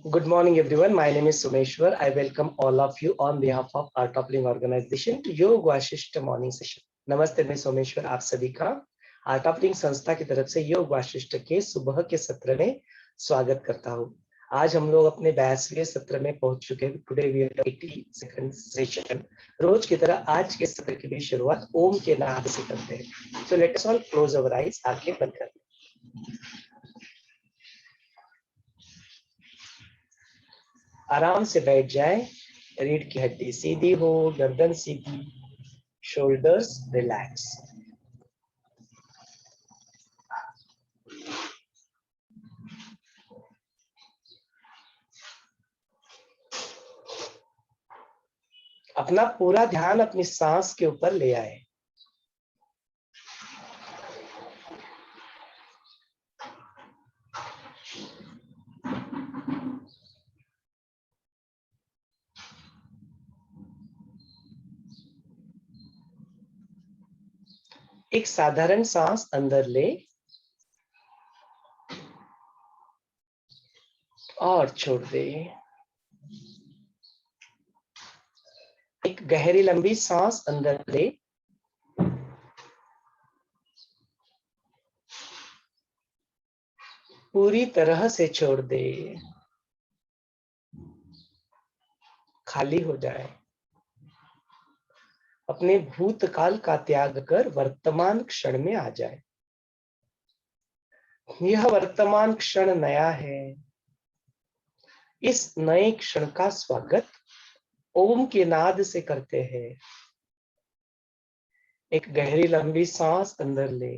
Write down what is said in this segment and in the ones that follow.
Good morning, everyone. My name is Sumeshwar. I welcome all of you on behalf of our Toppling organization to योग Vasishtha morning session. नमस्ते, मैं सोमेश्वर आप सभी का art ऑपलिंग संस्था की तरफ से योग वाशिष्ठ के सुबह के सत्र में स्वागत करता हूँ। आज हम लोग अपने 82वें सत्र में पहुंच चुके हैं। Today we are 82nd session. रोज की तरह आज के सत्र की भी शुरुआत ओम के नाद से करते हैं। So let us all close अवर आइज, आंखें बंद कर। आराम से बैठ जाए। रीढ़ की हड्डी सीधी हो, गर्दन सीधी, शोल्डर्स रिलैक्स। अपना पूरा ध्यान अपनी सांस के ऊपर ले आए। एक साधारण सांस अंदर ले और छोड़ दे। एक गहरी लंबी सांस अंदर ले पूरी तरह से छोड़ दे, खाली हो जाए। अपने भूतकाल का त्याग कर वर्तमान क्षण में आ जाए। यह वर्तमान क्षण नया है। इस नए क्षण का स्वागत ओम के नाद से करते हैं। एक गहरी लंबी सांस अंदर ले,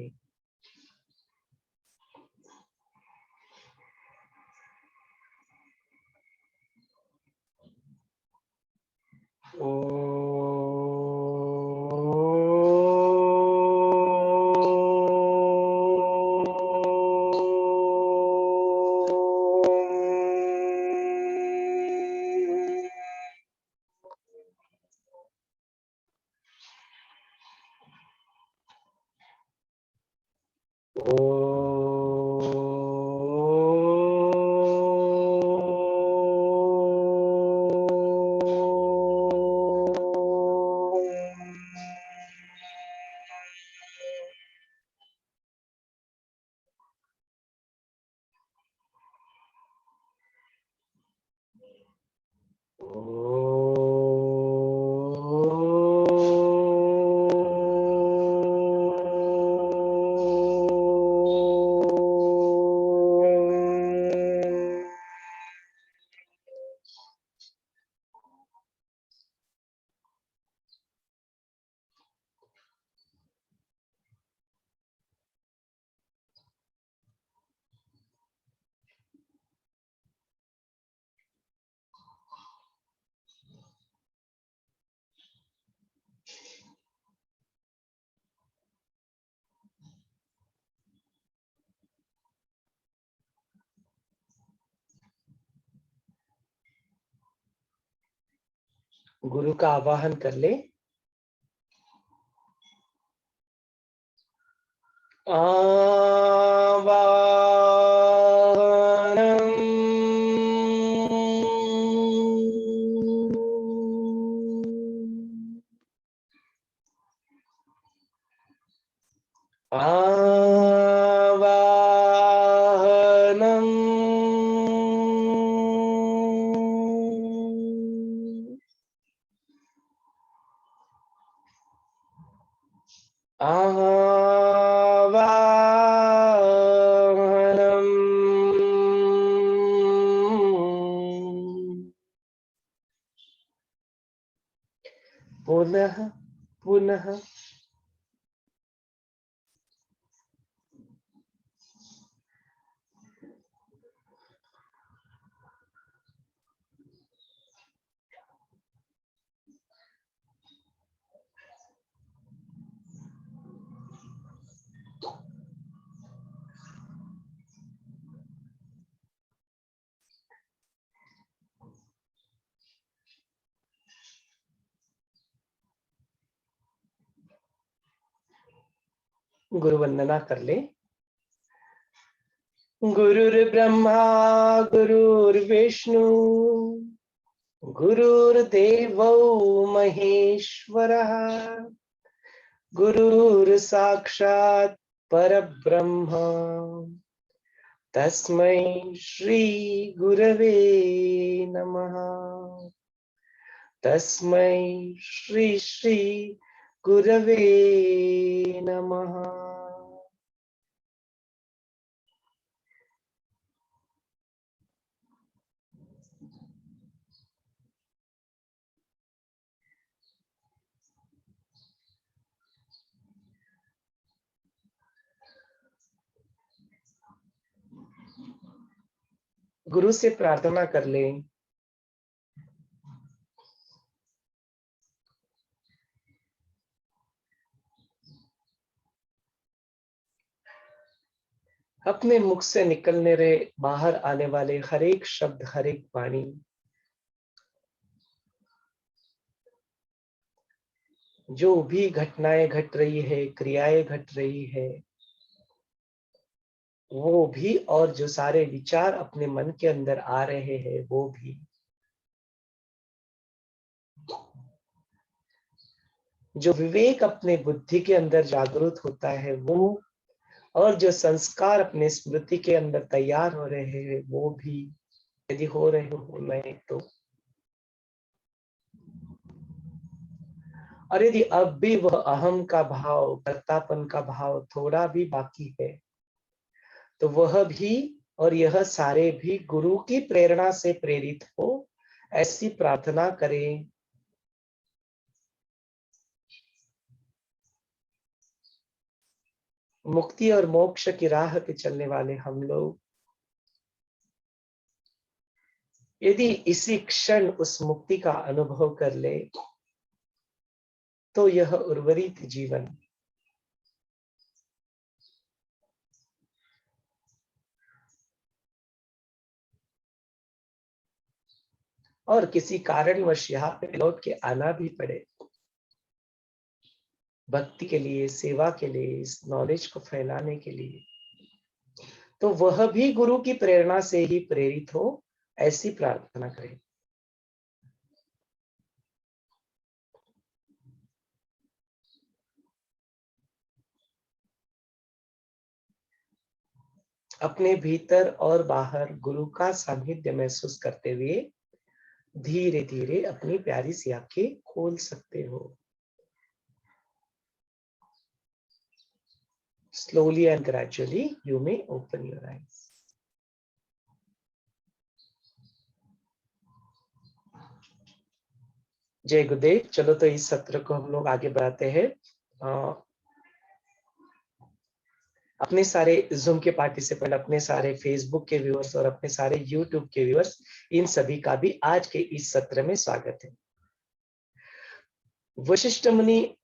गुरु का आवाहन कर ले। पुनः पुनः गुरु वंदना कर ले। गुरुर्ब्रह्मा गुरुर्विष्णु गुरुर्देवो महेश्वरः गुरुर्साक्षात् परब्रह्म तस्मै श्री गुरवे नमः। तस्मै श्री श्री गुरवे नमः। गुरु से प्रार्थना कर लें। अपने मुख से निकलने रहे बाहर आने वाले हर एक शब्द, हर एक वाणी जो भी घटनाएं घट रही है, क्रियाएं घट रही है, वो भी, और जो सारे विचार अपने मन के अंदर आ रहे हैं वो भी, जो विवेक अपने बुद्धि के अंदर जागृत होता है वो, और जो संस्कार अपने स्मृति के अंदर तैयार हो रहे हैं वो भी, यदि हो रहे हो मैं तो। और यदि अब भी वह अहम का भाव, कर्तापन का भाव थोड़ा भी बाकी है, तो वह भी और यह सारे भी गुरु की प्रेरणा से प्रेरित हो, ऐसी प्रार्थना करें। मुक्ति और मोक्ष की राह पे चलने वाले हम लोग यदि इसी क्षण उस मुक्ति का अनुभव कर ले, तो यह उर्वरित जीवन और किसी कारणवश यहाँ पे लौट के आना भी पड़े, भक्ति के लिए, सेवा के लिए, इस नॉलेज को फैलाने के लिए, तो वह भी गुरु की प्रेरणा से ही प्रेरित हो, ऐसी प्रार्थना करें। अपने भीतर और बाहर गुरु का सानिध्य महसूस करते हुए धीरे धीरे अपनी प्यारी सी आंखें खोल सकते हो। Slowly and gradually you may open your eyes. जय गुरुदेव। चलो तो इस सत्र को हम लोग आगे बढ़ाते हैं। अपने सारे जूम के पार्टिसिपेंट, अपने सारे फेसबुक के व्यूअर्स और अपने सारे यूट्यूब के व्यूअर्स, इन सभी का भी आज के इस सत्र में स्वागत है। वशिष्ठ मुनि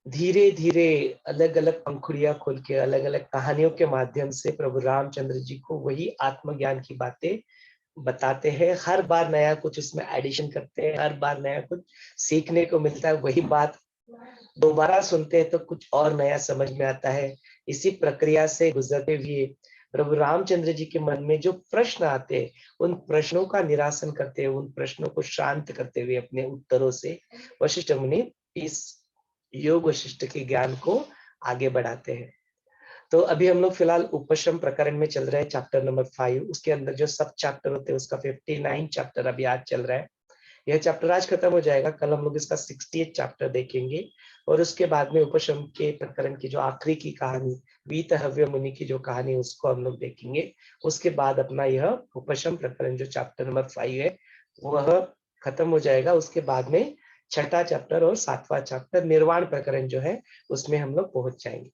धीरे धीरे अलग अलग पंखुड़ियां खोल के, अलग अलग कहानियों के माध्यम से प्रभु रामचंद्र जी को वही आत्मज्ञान की बातें बताते हैं। हर बार नया कुछ उसमें एडिशन करते हैं, हर बार नया कुछ सीखने को मिलता है। वही बात दोबारा सुनते हैं तो कुछ और नया समझ में आता है। इसी प्रक्रिया से गुजरते हुए प्रभु रामचंद्र जी के मन में जो प्रश्न आते हैं, उन प्रश्नों का निरासन करते हुए, उन प्रश्नों को शांत करते हुए अपने उत्तरों से वशिष्ठ मुनि इस योग वशिष्ठ के ज्ञान को आगे बढ़ाते हैं। तो अभी हम लोग फिलहाल उपशम प्रकरण में चल रहे हैं, चैप्टर नंबर 5। उसके अंदर जो सब चैप्टर होते हैं उसका 59 चैप्टर अभी आज चल रहा है। यह चैप्टर आज खत्म हो जाएगा, कल हम लोग इसका 68 चैप्टर देखेंगे। और उसके बाद में उपशम के प्रकरण की जो आखिरी की कहानी, वीतहव्य मुनि की जो कहानी, उसको हम लोग देखेंगे। उसके बाद अपना यह उपशम प्रकरण जो चैप्टर नंबर 5 है वह खत्म हो जाएगा। उसके बाद में छठा चैप्टर और 7वां चैप्टर निर्वाण प्रकरण जो है उसमें हम लोग पहुंच जाएंगे।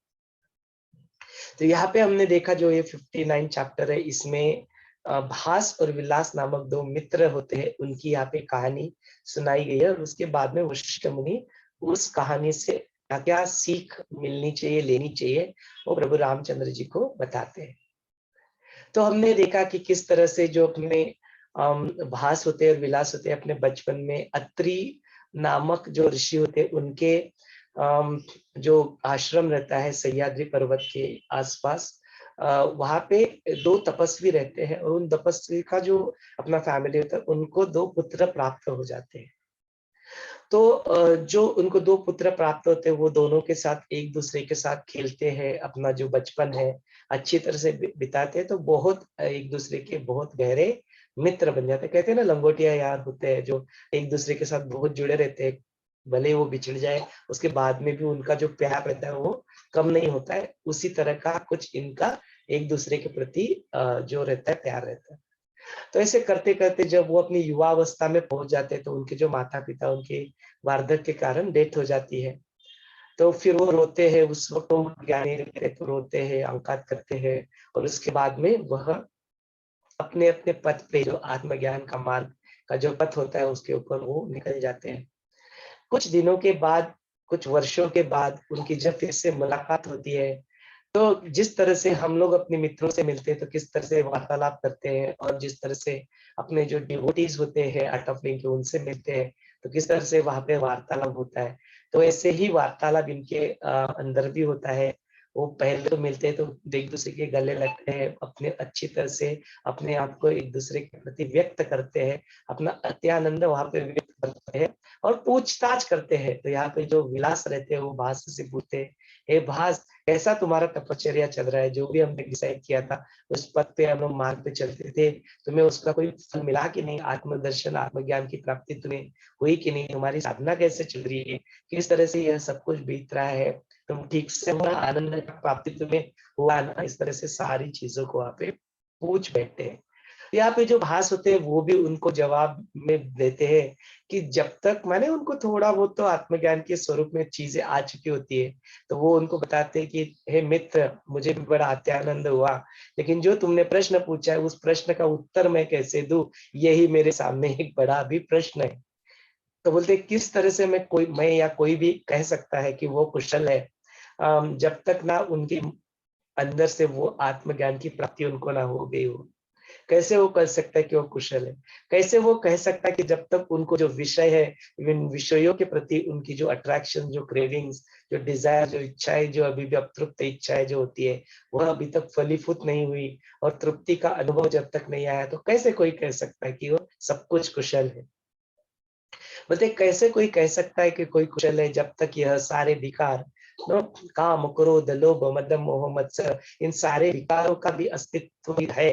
तो यहाँ पे हमने देखा जो ये 59 चैप्टर है, इसमें भास और विलास नामक दो मित्र होते हैं, उनकी यहाँ पे कहानी सुनाई गई है। और उसके बाद में वशिष्ठ मुनि उस कहानी से क्या क्या सीख मिलनी चाहिए, लेनी चाहिए, वो प्रभु रामचंद्र जी को बताते हैं। तो हमने देखा कि किस तरह से जो अपने भास होते हैं और विलास होते हैं, अपने बचपन में अत्रि नामक जो ऋषि होते हैं उनके जो आश्रम रहता है सह्याद्री पर्वत के आसपास, वहां पे दो तपस्वी रहते हैं और उन तपस्वी का जो अपना फैमिली होता है उनको दो पुत्र प्राप्त हो जाते हैं। तो जो उनको दो पुत्र प्राप्त होते हैं वो दोनों के साथ एक दूसरे के साथ खेलते हैं, अपना जो बचपन है अच्छी तरह से बिताते हैं, तो बहुत एक दूसरे के बहुत गहरे मित्र बन जाते हैं। कहते हैं ना लंगोटिया यार होते हैं जो एक दूसरे के साथ बहुत जुड़े रहते हैं, भले वो बिछड़ जाए उसके बाद में भी उनका जो प्यार रहता है वो कम नहीं होता है। उसी तरह का कुछ इनका एक दूसरे के प्रति जो रहता है प्यार रहता है। तो ऐसे करते-करते जब वो अपनी युवावस्था में पहुँच जाते हैं, तो उनके जो माता-पिता उनके वार्धक्य के कारण डेथ हो जाती है। तो फिर वो रोते हैं, उस वक़्त वो ज्ञानी रहते हैं, तो रोते हैं, अंकात करते हैं और उसके बाद में वह अपने-अपने पथ पे जो आत्मज्ञान का मार्ग का जो पथ होता है, उसके ऊपर वो निकल जाते हैं। कुछ दिनों के बाद, कुछ वर्षों के बाद उनकी जब फिर से मुलाकात होती है, तो जिस तरह से हम लोग अपने मित्रों से मिलते हैं तो किस तरह से वार्तालाप करते हैं और जिस तरह से अपने जो डिवोटीज होते हैं आर्ट ऑफ लिविंग के उनसे मिलते हैं तो किस तरह से वहां पे वार्तालाप होता है। तो ऐसे ही वार्तालाप इनके अंदर भी होता है। वो पहले तो मिलते हैं तो एक दूसरे के गले लगते हैं, अपने अच्छी तरह से अपने आप को एक दूसरे के प्रति व्यक्त करते हैं, अपना अत्यानंद वहां पे व्यक्त करते हैं और पूछताछ करते हैं। तो यहाँ पे जो विलास रहते हैं वो भास से पूछते हैं, हे भास कैसा तुम्हारा तपश्चर्या चल रहा है, जो भी हमने डिसाइड किया था उस पथ पे हम लोग मार्ग पे चलते थे, तुम्हें उसका कोई फल मिला कि नहीं, आत्मदर्शन आत्मज्ञान की प्राप्ति तुम्हें हुई कि नहीं, तुम्हारी साधना कैसे चल रही है, किस तरह से यह सब कुछ बीत रहा है, तुम ठीक से हुआ, आनंद की प्राप्ति तुम्हें हुआ ना। इस तरह से सारी चीजों को वहाँ पे पूछ बैठते हैं। यहाँ पे जो भास होते हैं वो भी उनको जवाब में देते हैं कि जब तक मैंने उनको थोड़ा बहुत तो आत्मज्ञान के स्वरूप में चीजें आ चुकी होती है, तो वो उनको बताते हैं कि हे मित्र, मुझे भी बड़ा अत्यानंद हुआ, लेकिन जो तुमने प्रश्न पूछा है उस प्रश्न का उत्तर मैं कैसे दूं, यही मेरे सामने एक बड़ा भी प्रश्न है। तो बोलते हैं, किस तरह से मैं या कोई भी कह सकता है कि वो कुशल है जब तक ना उनके अंदर से वो आत्मज्ञान की प्राप्ति उनको ना हो गई हो। कैसे वो कह सकता है कि वो कुशल है? कैसे वो कह सकता है कि जब तक उनको जो विषय है, इन विषयों के प्रति उनकी जो अट्रैक्शन, जो क्रेविंग्स, जो डिज़ायर, जो इच्छाएँ, जो अभी भी अतृप्त इच्छाएँ जो होती है, वह अभी तक फलीभूत नहीं हुई और तृप्ति का अनुभव जब तक नहीं आया, तो कैसे कोई कह सकता है कि वो सब कुछ कुशल है? बोलते कैसे कोई कह सकता है कि कोई कुशल है जब तक यह सारे विकार नो काम क्रोध लोभ मद मोह मत्सर इन सारे विकारों का भी अस्तित्व है,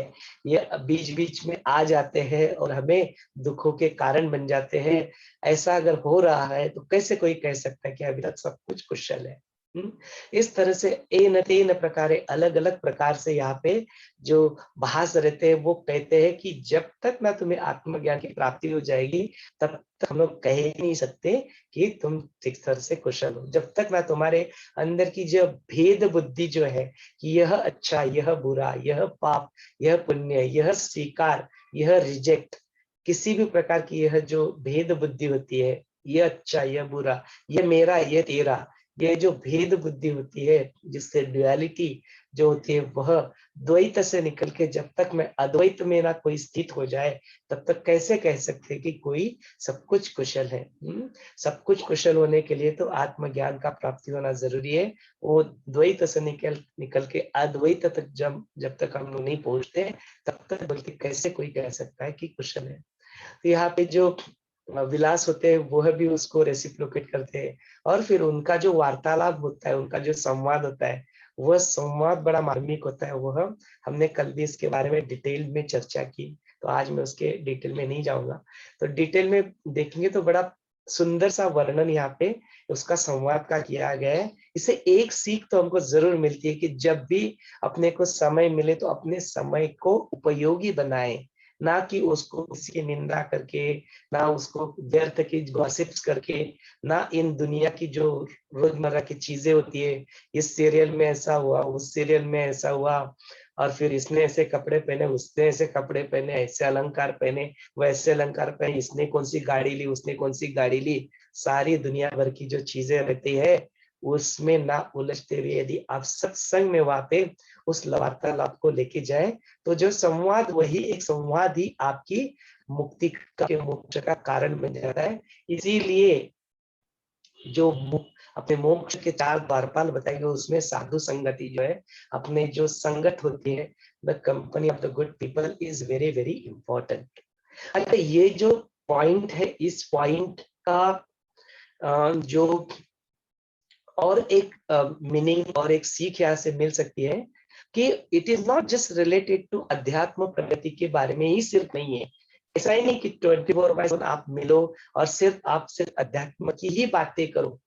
ये बीच बीच में आ जाते हैं और हमें दुखों के कारण बन जाते हैं। ऐसा अगर हो रहा है तो कैसे कोई कह सकता है कि अभी तक सब कुछ कुशल है। हम्म? इस तरह से एन तेन प्रकारे अलग अलग प्रकार से यहाँ पे जो भास रहते हैं वो कहते हैं कि जब तक ना तुम्हें आत्मज्ञान की प्राप्ति हो जाएगी तब तक हम लोग कह ही नहीं सकते कि तुम ठीक तरह से कुशल हो। जब तक ना तुम्हारे अंदर की जो भेद बुद्धि जो है कि यह अच्छा, यह बुरा, यह पाप, यह पुण्य, यह स्वीकार, यह रिजेक्ट, किसी भी प्रकार की यह जो भेद बुद्धि होती है, यह अच्छा, यह बुरा, यह मेरा, यह तेरा, ये जो भेद बुद्धि होती है जिससे ड्युअलिटी जो होती है वह द्वैत से निकल के जब तक मैं अद्वैत में ना कोई स्थित हो जाए तब तक कैसे कह सकते हैं कि कोई सब कुछ कुशल है। सब कुछ कुशल होने के लिए तो आत्मज्ञान का प्राप्ति होना जरूरी है। वो द्वैत से निकल निकल के अद्वैत तक जब जब तक हम लोग नहीं पहुंचते तब तक बल्कि कैसे कोई कह सकता है कि कुशल है। तो यहाँ पे जो विलास होते हैं वह भी उसको रेसिप्रोकेट करते हैं और फिर उनका जो वार्तालाप होता है, उनका जो संवाद होता है, वह संवाद बड़ा मार्मिक होता है। वह हमने कल भी इसके बारे में डिटेल में चर्चा की, तो आज मैं उसके डिटेल में नहीं जाऊंगा। तो डिटेल में देखेंगे तो बड़ा सुंदर सा वर्णन यहाँ पे उसका संवाद का किया गया है। इसे एक सीख तो हमको जरूर मिलती है कि जब भी अपने को समय मिले तो अपने समय को उपयोगी बनाएं, ना कि उसको किसी की निंदा करके, ना उसको व्यर्थ की गॉसिप्स करके, ना इन दुनिया की जो रोजमर्रा की चीजें होती है, इस सीरियल में ऐसा हुआ, उस सीरियल में ऐसा हुआ और फिर इसने ऐसे कपड़े पहने, उसने ऐसे कपड़े पहने, ऐसे अलंकार पहने, वैसे अलंकार पहने, इसने कौन सी गाड़ी ली, उसने कौन सी गाड़ी ली, सारी दुनिया भर की जो चीजें रहती है उसमें ना उलझते हुए यदि आप सत्संग में वहां पे उस वार्तालाप को लेके जाए तो जो संवाद वही एक संवाद ही आपकी मुक्ति के मोक्ष का कारण बन जाता है। इसीलिए जो अपने मोक्ष के 4 द्वारपाल बताएंगे, उसमें साधु संगति जो है, अपने जो संगत होती है, the company of the good people is very very important. अच्छा, ये जो पॉइंट है, इस पॉइंट का जो और एक मीनिंग और एक सीख यहाँ से मिल सकती है कि it is not just related to अध्यात्म प्रगति के बारे में ही सिर्फ नहीं है। ऐसा ही नहीं कि 24/7 आप मिलो और आप सिर्फ अध्यात्म की ही बातें करो।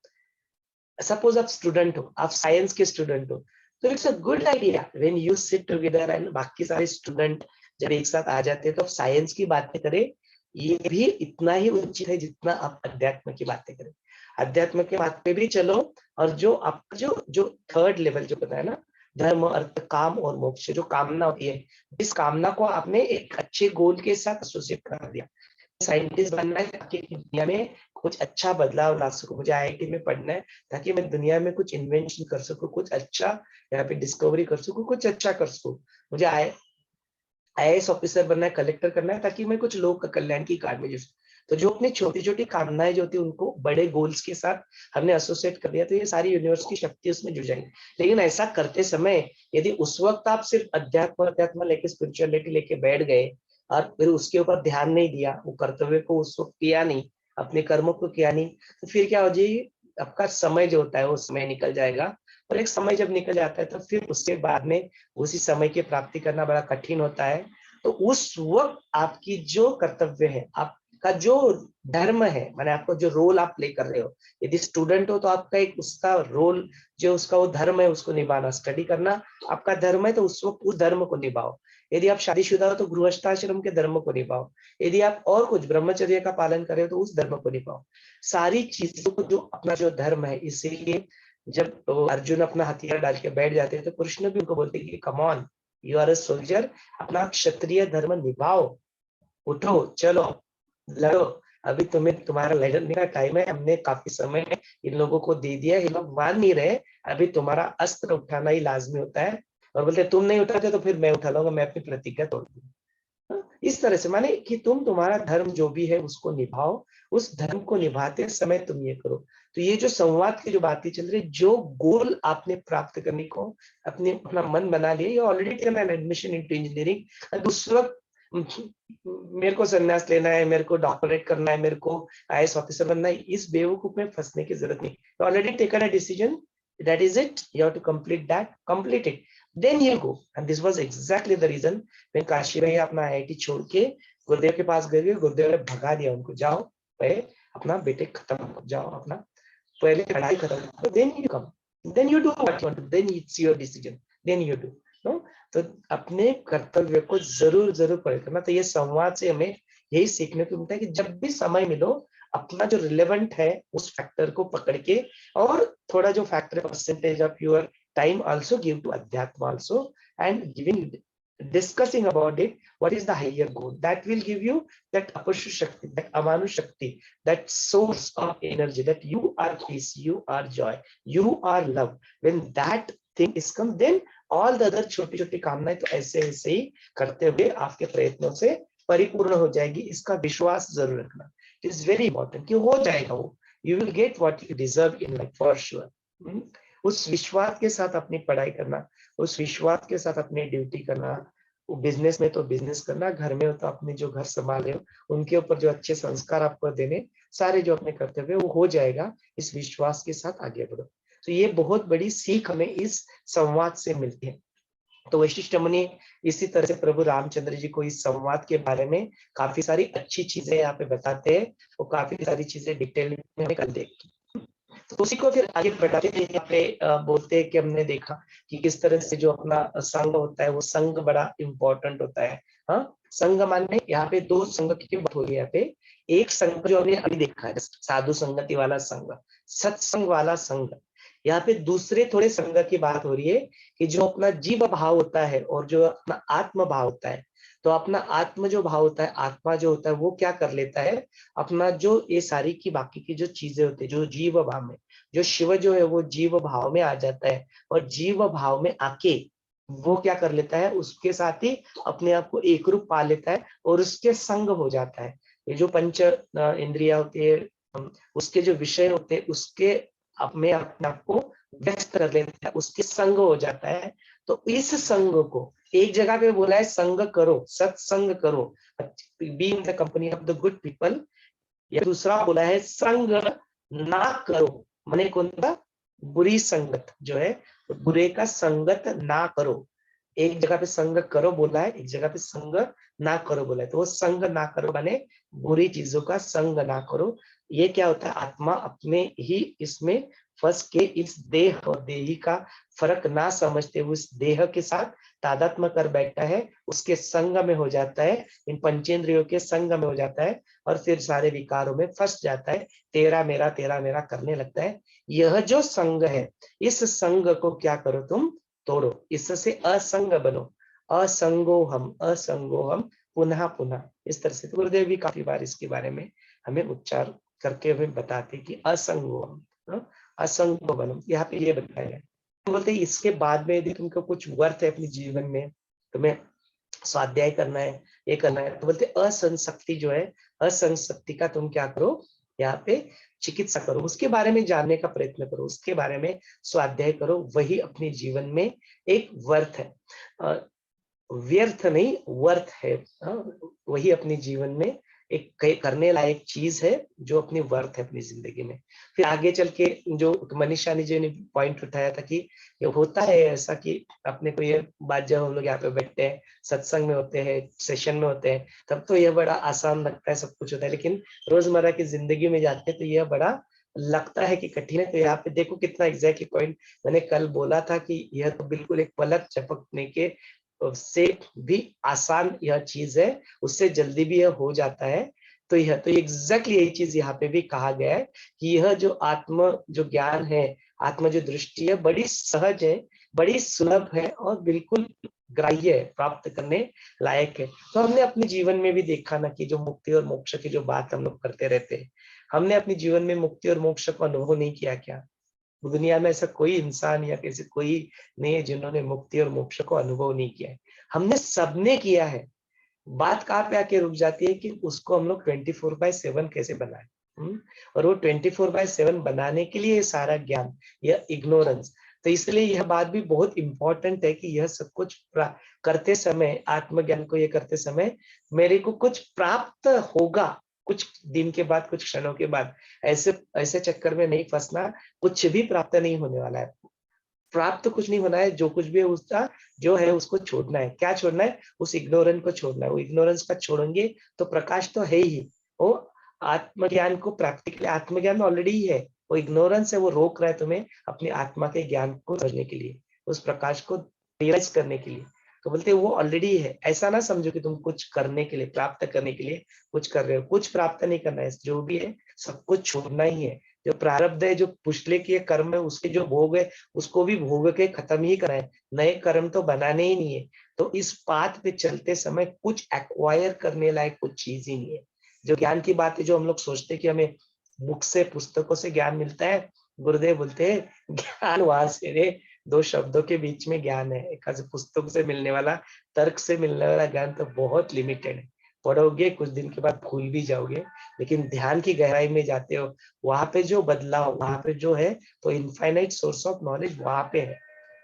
सपोज आप स्टूडेंट हो, आप साइंस के स्टूडेंट हो, तो it's a good idea when you sit together and बाकी सारे स्टूडेंट जब एक साथ आ जाते हैं तो साइंस की बातें करें। ये भी इतना ही उचित है जितना आप अध्यात्म की बातें करें। अध्यात्म के बात पे भी चलो, और जो आपका जो जो थर्ड लेवल जो बताया ना, धर्म अर्थ काम और मोक्ष, जो कामना होती है, इस कामना को आपने एक अच्छे गोल के साथ एसोसिएट कर दिया। साइंटिस्ट बनना है ताकि दुनिया में कुछ अच्छा बदलाव ला सकूं, मुझे आईआईटी में पढ़ना है ताकि मैं दुनिया में कुछ इन्वेंशन कर सकूं, कुछ अच्छा यहाँ पे डिस्कवरी कर सकूं, कुछ अच्छा कर सकूं। मुझे आईएएस ऑफिसर बनना है, कलेक्टर करना है ताकि मैं कुछ लोग का कल्याण की कार्य में जुड़ सकूं। तो जो अपनी छोटी छोटी कामनाएं जो होती है उनको बड़े गोल्स के साथ हमने एसोसिएट कर दिया, तो ये सारी यूनिवर्स की शक्ति उसमें जुड़ जाएंगी। लेकिन ऐसा करते समय यदि उस वक्त आप सिर्फ अध्यात्म लेके, स्पिरिचुअलिटी लेके बैठ गए और फिर उसके ऊपर ध्यान नहीं दिया, वो कर्तव्य को उस वक्त किया नहीं, अपने कर्मों को किया नहीं, तो फिर क्या हो जाएगी, आपका समय जो होता है वो समय निकल जाएगा। और एक समय जब निकल जाता है तो फिर उसके बाद में उसी समय की प्राप्ति करना बड़ा कठिन होता है। तो उस वक्त आपकी जो कर्तव्य है, आपका जो धर्म है, माने आपको जो रोल आप प्ले कर रहे हो, यदि स्टूडेंट हो तो आपका एक उसका रोल, जो उसका वो धर्म है उसको निभाना, स्टडी करना आपका धर्म है, तो उस वक्त उस धर्म को निभाओ। यदि आप शादीशुदा हो तो गृहस्थाश्रम के धर्म को निभाओ। यदि आप और कुछ ब्रह्मचर्य का पालन कर रहे हो तो उस धर्म को निभाओ। सारी चीजों को, जो अपना जो धर्म है, इसीलिए जब अर्जुन अपना हथियार डाल के बैठ जाते हैं तो कृष्ण भी उनको बोलते हैं कि come on, you are a soldier, अपना क्षत्रिय धर्म निभाओ, उठो, चलो, लड़ो। अभी तुम्हें तुम्हारा लड़ने का टाइम है, हमने काफी समय इन लोगों को दे दिया, ये लोग मान नहीं रहे, अभी तुम्हारा अस्त्र उठाना ही लाजमी होता है। और बोलते तुम नहीं उठाते तो फिर मैं उठा लूंगा, मैं अपनी प्रतिज्ञा तोड़ दूंगा। इस तरह से माने कि तुम तुम्हारा धर्म जो भी है उसको निभाओ, उस धर्म को निभाते समय तुम ये करो। तो ये जो संवाद की जो बातें चल रही, जो गोल आपने प्राप्त करने को अपने अपना मन बना लिया, ये already taken an admission into engineering, उस वक्त मेरे को संन्यास लेना है, मेरे को डॉक्टरेट करना है, मेरे को आईएएस ऑफिसर बनना है, इस बेवकूफ में फंसने की जरूरत नहीं। Already taken a decision, that is it, you have to complete that, complete it, then you go. And this was exactly the reason when Kashi भाई अपना आईआईटी छोड़ के गुरुदेव के पास गए, गुरुदेव ने भगा दिया उनको, जाओ पहले अपना बेटे खत्म करो, जाओ अपना पहले पढ़ाई खत्म करो, then you come, then you do what you want to, then it's your decision, then you do, no? तो अपने कर्तव्य को जरूर जरूर पूरा करना। तो ये संवाद से हमें यही सीखने को मिलता है कि जब भी समय मिलो, अपना जो रिलेवेंट है उस फैक्टर को पकड़ के, और थोड़ा जो factor percentage of your time also give to अध्यात्म also, and giving, discussing about it, what is the higher goal that will give you that apashu shakti, that amanu shakti, that source of energy, that you are peace, you are joy, you are love. When that thing is come, then all the other छोटी छोटी कामनाएं तो ऐसे ऐसे ही करते हुए आपके प्रयत्नों से परिपूर्ण हो जाएगी। इसका विश्वास जरूर रखना, इट इज वेरी इंपॉर्टेंट कि हो जाएगा वो, you will get what you deserve in life for sure. उस विश्वास के साथ अपनी पढ़ाई करना, उस विश्वास के साथ अपनी ड्यूटी करना, बिजनेस में तो बिजनेस करना, घर में हो तो अपने जो घर संभाले हो उनके ऊपर जो अच्छे संस्कार आपको देने, सारे जो अपने कर्तव्य वो हो जाएगा, इस विश्वास के साथ आगे बढ़ो। तो ये बहुत बड़ी सीख हमें इस संवाद से मिलती है। तो वशिष्ठ मुनि इसी तरह से प्रभु रामचंद्र जी को इस संवाद के बारे में काफी सारी अच्छी चीजें यहाँ पे बताते हैं, और काफी सारी चीजें डिटेल में हमें कल देखी। तो उसी को फिर आगे बढ़ाते हैं, यहाँ पे बोलते हैं कि हमने देखा कि किस तरह से जो अपना संघ होता है, वो संघ बड़ा इंपॉर्टेंट होता है। हाँ, संघ माने यहाँ पे दो संघ की बात हो रही है। यहाँ पे एक संघ जो हमने अभी देखा है, साधु संगति वाला संघ, सत्संग वाला संघ। यहाँ पे दूसरे थोड़े संघ की बात हो रही है कि जो अपना जीव भाव होता है और जो अपना आत्म भाव होता है। तो अपना आत्म जो भाव होता है, आत्मा जो होता है, वो क्या कर लेता है, अपना जो ये सारी की बाकी की जो चीजें होती है, जो जीव भाव में, जो शिव जो है वो जीव भाव में आ जाता है, और जीव भाव में आके वो क्या कर लेता है, उसके साथ ही अपने आप को एक रूप पा लेता है और उसके संग हो जाता है। ये जो पंच इंद्रिया होती है, उसके जो विषय होते हैं, उसके अपने आप को व्यस्त कर लेता है, उसके संग हो जाता है। तो इस संग को एक जगह पे बोला है संग करो, सत्संग करो, be in the company of the good people. या दूसरा बोला है संग ना करो, माने कौन सा, बुरी संगत जो है, तो बुरे का संगत ना करो। एक जगह पे संग करो बोला है, एक जगह पे संग ना करो बोला है। तो वो संग ना करो माने बुरी चीजों का संग ना करो। ये क्या होता है, आत्मा अपने ही इसमें फंस के इस देह और देही का फर्क ना समझते हुए उस देह के साथ तादात्म्य कर बैठता है, उसके संग में हो जाता है, इन पंचेंद्रियों के संग में हो जाता है, और फिर सारे विकारों में फंस जाता है, तेरा मेरा करने लगता है। यह जो संग है, इस संग को क्या करो तुम, तोड़ो, इससे असंग बनो। असंगो हम पुनः पुनः, इस तरह से। तो गुरुदेव भी काफी बार इसके बारे में हमें उच्चार करके हमें बताते कि असंगो हम, असंगो बनो, यहाँ पे ये बताया है। तो बोलते हैं इसके बाद में यदि तुमको कुछ वर्थ है अपने जीवन में, तुम्हें स्वाध्याय करना है, ये करना है, तो बोलते असंशक्ति जो है, असंशक्ति का तुम क्या करो, यहाँ पे चिकित्सा करो, उसके बारे में जानने का प्रयत्न करो, उसके बारे में स्वाध्याय करो, वही अपने जीवन में एक वर्थ है, व्यर्थ नहीं वर्थ है। वही अपने जीवन में एक करने लायक चीज है, जो अपनी वर्थ है अपनी जिंदगी में। फिर आगे चल के जो मनीषा जी ने पॉइंट उठाया था कि ये होता है ऐसा कि अपने को ये बात, जब हम लोग यहाँ पे बैठते हैं, सत्संग में होते हैं, सेशन में होते हैं, तब तो यह बड़ा आसान लगता है, सब कुछ होता है, लेकिन रोजमर्रा की जिंदगी में जाते हैं तो यह बड़ा लगता है कि कठिन है। तो यहाँ पे देखो कितना एग्जैक्टली पॉइंट मैंने कल बोला था कि यह तो बिल्कुल एक पलक झपकने के से भी आसान यह चीज है, उससे जल्दी भी यह हो जाता है। तो यह तो एग्जैक्टली यही चीज यहाँ पे भी कहा गया है कि यह जो आत्म जो ज्ञान है, आत्म जो दृष्टि है, बड़ी सहज है, बड़ी सुलभ है, और बिल्कुल ग्राह्य है, प्राप्त करने लायक है। तो हमने अपने जीवन में भी देखा ना कि जो मुक्ति और मोक्ष की जो बात हम लोग करते रहते हैं, हमने अपने जीवन में मुक्ति और मोक्ष को अनुभव नहीं किया क्या? दुनिया में ऐसा कोई इंसान या किसी कोई नहीं है जिन्होंने मुक्ति और मोक्ष को अनुभव नहीं किया है। हमने सबने किया है। बात कहाँ पे आके रुक जाती है कि उसको हम लोग 24/7 कैसे बनाए। और वो 24/7 बनाने के लिए सारा ज्ञान, यह इग्नोरेंस। तो इसलिए यह बात भी बहुत इंपॉर्टेंट है कि यह सब कुछ करते समय, आत्मज्ञान को ये करते समय मेरे को कुछ प्राप्त होगा, कुछ दिन के बाद, कुछ क्षणों के बाद। ऐसे ऐसे चक्कर में नहीं फंसना, कुछ भी प्राप्त नहीं होने वाला है। प्राप्त कुछ नहीं होना है, जो कुछ भी है उसका जो है उसको छोड़ना है। क्या छोड़ना है? उस इग्नोरेंस को छोड़ना है। वो इग्नोरेंस का छोड़ेंगे तो प्रकाश तो है ही। वो आत्मज्ञान को प्राप्ति के लिए, आत्मज्ञान ऑलरेडी ही है, वो इग्नोरेंस है, वो रोक रहा है तुम्हें अपनी आत्मा के ज्ञान को समझने के लिए, उस प्रकाश को रियलाइज करने के लिए। तो बोलते हैं वो ऑलरेडी है। ऐसा ना समझो कि तुम कुछ करने के लिए, प्राप्त करने के लिए कुछ कर रहे हो। कुछ प्राप्त नहीं करना है, जो भी है सब कुछ छोड़ना ही है। जो प्रारब्ध है, जो पिछले के कर्म है, उसके जो भोग है, उसको भी भोग के खत्म ही करना है। नए कर्म तो बनाने ही नहीं है। तो इस पाथ पे चलते समय कुछ एक्वायर करने लायक कुछ चीज ही नहीं है। जो ज्ञान की बात है, जो हम लोग सोचते हैं कि हमें बुक से, पुस्तकों से ज्ञान मिलता है, गुरुदेव बोलते हैं ज्ञान वहां से रे, दो शब्दों के बीच में ज्ञान है। एक पुस्तक से मिलने वाला, तर्क से मिलने वाला ज्ञान तो बहुत लिमिटेड है। पढ़ोगे कुछ दिन के बाद भूल भी जाओगे, लेकिन ध्यान की गहराई में जाते हो, वहां पे जो बदलाव, वहां पे जो है, तो इनफाइनाइट सोर्स ऑफ नॉलेज वहां पे है।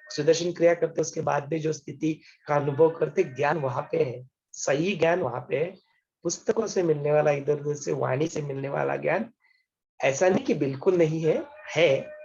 सुदर्शन क्रिया करते उसके बाद भी जो स्थिति का अनुभव करते, ज्ञान वहां पे है, सही ज्ञान वहां पे है। पुस्तकों से मिलने वाला, इधर उधर से वाणी से मिलने वाला ज्ञान, ऐसा नहीं कि बिल्कुल नहीं है, है,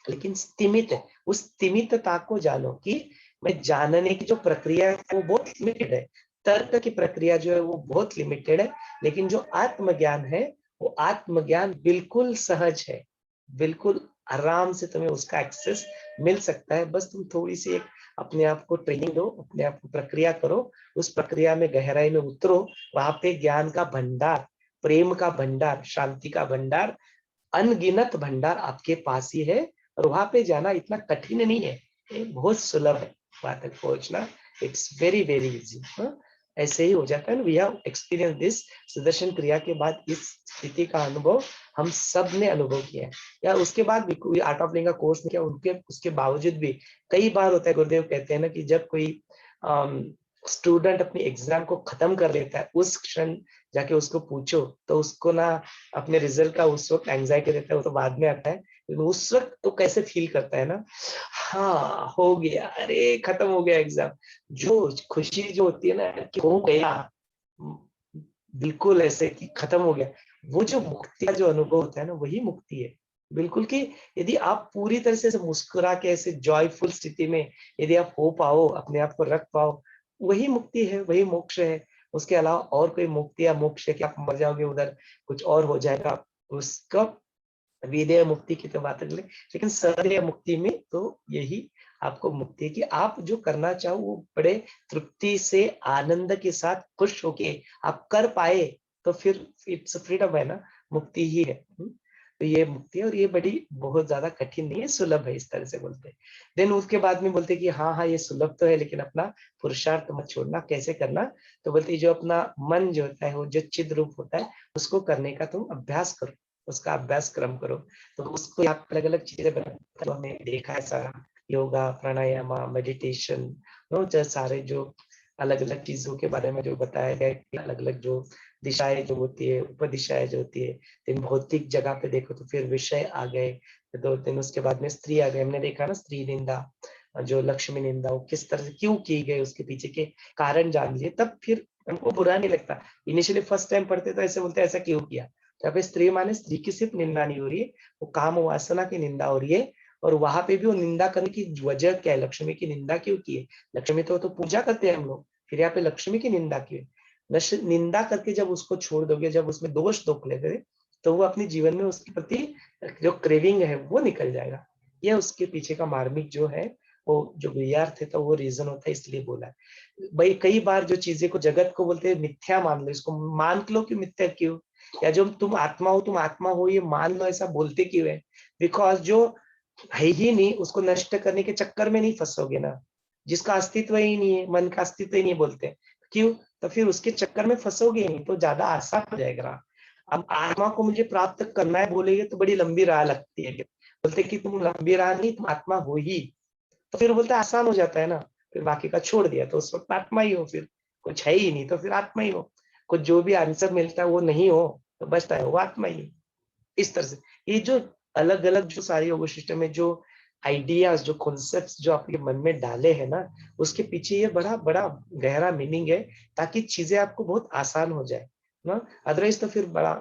लेकिन सीमित है। उस सीमितता को जानो कि मैं जानने की जो प्रक्रिया है वो बहुत लिमिटेड है। तर्क की प्रक्रिया जो है वो बहुत लिमिटेड है, लेकिन जो आत्मज्ञान है, वो आत्मज्ञान बिल्कुल सहज है, बिल्कुल आराम से तुम्हें उसका एक्सेस मिल सकता है। बस तुम थोड़ी सी एक अपने आप को ट्रेनिंग दो, अपने आप को प्रक्रिया करो, उस प्रक्रिया में गहराई में उतरो। वहां पे ज्ञान का भंडार, प्रेम का भंडार, शांति का भंडार, अनगिनत भंडार आपके पास ही है। और वहां पे जाना इतना कठिन नहीं है, ये बहुत सुलभ है वहां तक पहुंचना। It's very very easy. ऐसे ही हो जाता है। We have experience this. Sudarshan Kriya के बाद इस स्थिति का अनुभव हम सब ने अनुभव किया है। या उसके बाद भी कोई आर्ट ऑफ लिविंग का कोर्स नहीं किया, उनके उसके बावजूद भी कई बार होता है, गुरुदेव कहते हैं ना कि जब कोई स्टूडेंट अपनी एग्जाम को खत्म कर लेता है, उस क्षण जाके उसको पूछो तो उसको ना अपने रिजल्ट का उस वक्त एंजाइटी रहता है, वो तो बाद में आता है। उस वक्त तो कैसे फील करता है ना, हाँ हो गया, अरे खत्म हो गया एग्जाम। जो खुशी जो होती है ना कि हो गया, बिल्कुल ऐसे कि खत्म हो गया, वो जो मुक्ति का जो अनुभव होता है ना, वही मुक्ति है। बिल्कुल कि यदि आप पूरी तरह से मुस्कुरा के ऐसे जॉयफुल स्थिति में यदि आप हो पाओ, अपने आप को रख पाओ, वही मुक्ति है, वही मोक्ष है। उसके अलावा और कोई मुक्ति या मोक्ष है कि आप मर जाओगे उधर, कुछ और हो जाएगा, उसका विदेह मुक्ति की तो बात अगले, लेकिन सदेह मुक्ति में तो यही आपको मुक्ति है कि आप जो करना चाहो वो बड़े तृप्ति से, आनंद के साथ, खुश होके आप कर पाए, तो फिर इट्स फ्रीडम है ना, मुक्ति ही है। तो ये मुक्ति है, और ये बड़ी बहुत ज्यादा कठिन नहीं है, सुलभ है, इस तरह से बोलते हैं। देन उसके बाद में बोलते हैं कि हाँ हाँ ये सुलभ तो है, लेकिन अपना पुरुषार्थ मत छोड़ना। कैसे करना, तो बोलते हैं जो अपना मन जो होता है, वो जो चिद रूप होता है, उसको करने का तुम अभ्यास करो, उसका अभ्यास क्रम करो। तो उसको आप अलग अलग चीजें बनाते, तो हमने देखा है सारा योगा, प्राणायाम, मेडिटेशन, जो सारे जो अलग अलग चीजों के बारे में जो बताया गया है, अलग अलग जो दिशाएं जो होती है, उपदिशाएं जो होती है। दिन भौतिक जगह पे देखो तो फिर विषय आ गए, 2 दिन उसके बाद में स्त्री आ गए। हमने देखा ना स्त्री निंदा, जो लक्ष्मी निंदा, वो किस तरह से क्यों की गई, उसके पीछे के कारण जान लिए, तब फिर हमको बुरा नहीं लगता। इनिशियली फर्स्ट टाइम पढ़ते तो ऐसे बोलते ऐसा क्यों किया, यहाँ पे स्त्री माने स्त्री की सिर्फ निंदा नहीं हो रही है, वो काम वासना की निंदा हो रही है। और वहां पे भी वो निंदा करने की वजह क्या है, लक्ष्मी की निंदा क्यों की है, लक्ष्मी तो पूजा करते हैं हम लोग, फिर यहाँ पे लक्ष्मी की निंदा क्यों है। निंदा करके जब उसको छोड़ दोगे, जब उसमें दोष रोक लेते, तो वो अपने जीवन में उसके प्रति जो क्रेविंग है वो निकल जाएगा। यह उसके पीछे का मार्मिक जो है, वो जो वीर्थ है, तो वो रीजन होता है, इसलिए बोला है भाई। कई बार जो चीजें को जगत को बोलते हैं मिथ्या मान लो, इसको मान लो कि मिथ्या क्यों, या जो तुम आत्मा हो, तुम आत्मा हो ये मान लो, ऐसा बोलते क्यों है। बिकॉज जो है ही नहीं, उसको नष्ट करने के चक्कर में नहीं फंसोगे ना, जिसका अस्तित्व ही नहीं है, मन का अस्तित्व ही नहीं बोलते क्यों, तो फिर उसके चक्कर में फंसोगे नहीं, तो ज्यादा आसान हो जाएगा। अब आत्मा को मुझे प्राप्त करना है बोलेगे तो बड़ी लंबी राह लगती है, बोलते कि तुम लंबी राह नहीं, तुम आत्मा हो ही, तो फिर बोलते आसान हो जाता है ना। फिर बाकी का छोड़ दिया तो उस वक्त आत्मा ही हो, फिर कुछ है ही नहीं तो फिर आत्मा ही हो। कुछ जो भी आंसर मिलता है वो नहीं हो तो बचता है वो आत्मा ही। इस तरह से ये जो अलग अलग जो सारी योग सिस्टम में जो आइडियाज, जो कॉन्सेप्ट्स जो आपके मन में डाले हैं ना, उसके पीछे ये बड़ा बड़ा गहरा मीनिंग है, ताकि चीजें आपको बहुत आसान हो जाए ना। अदरवाइज तो फिर बड़ा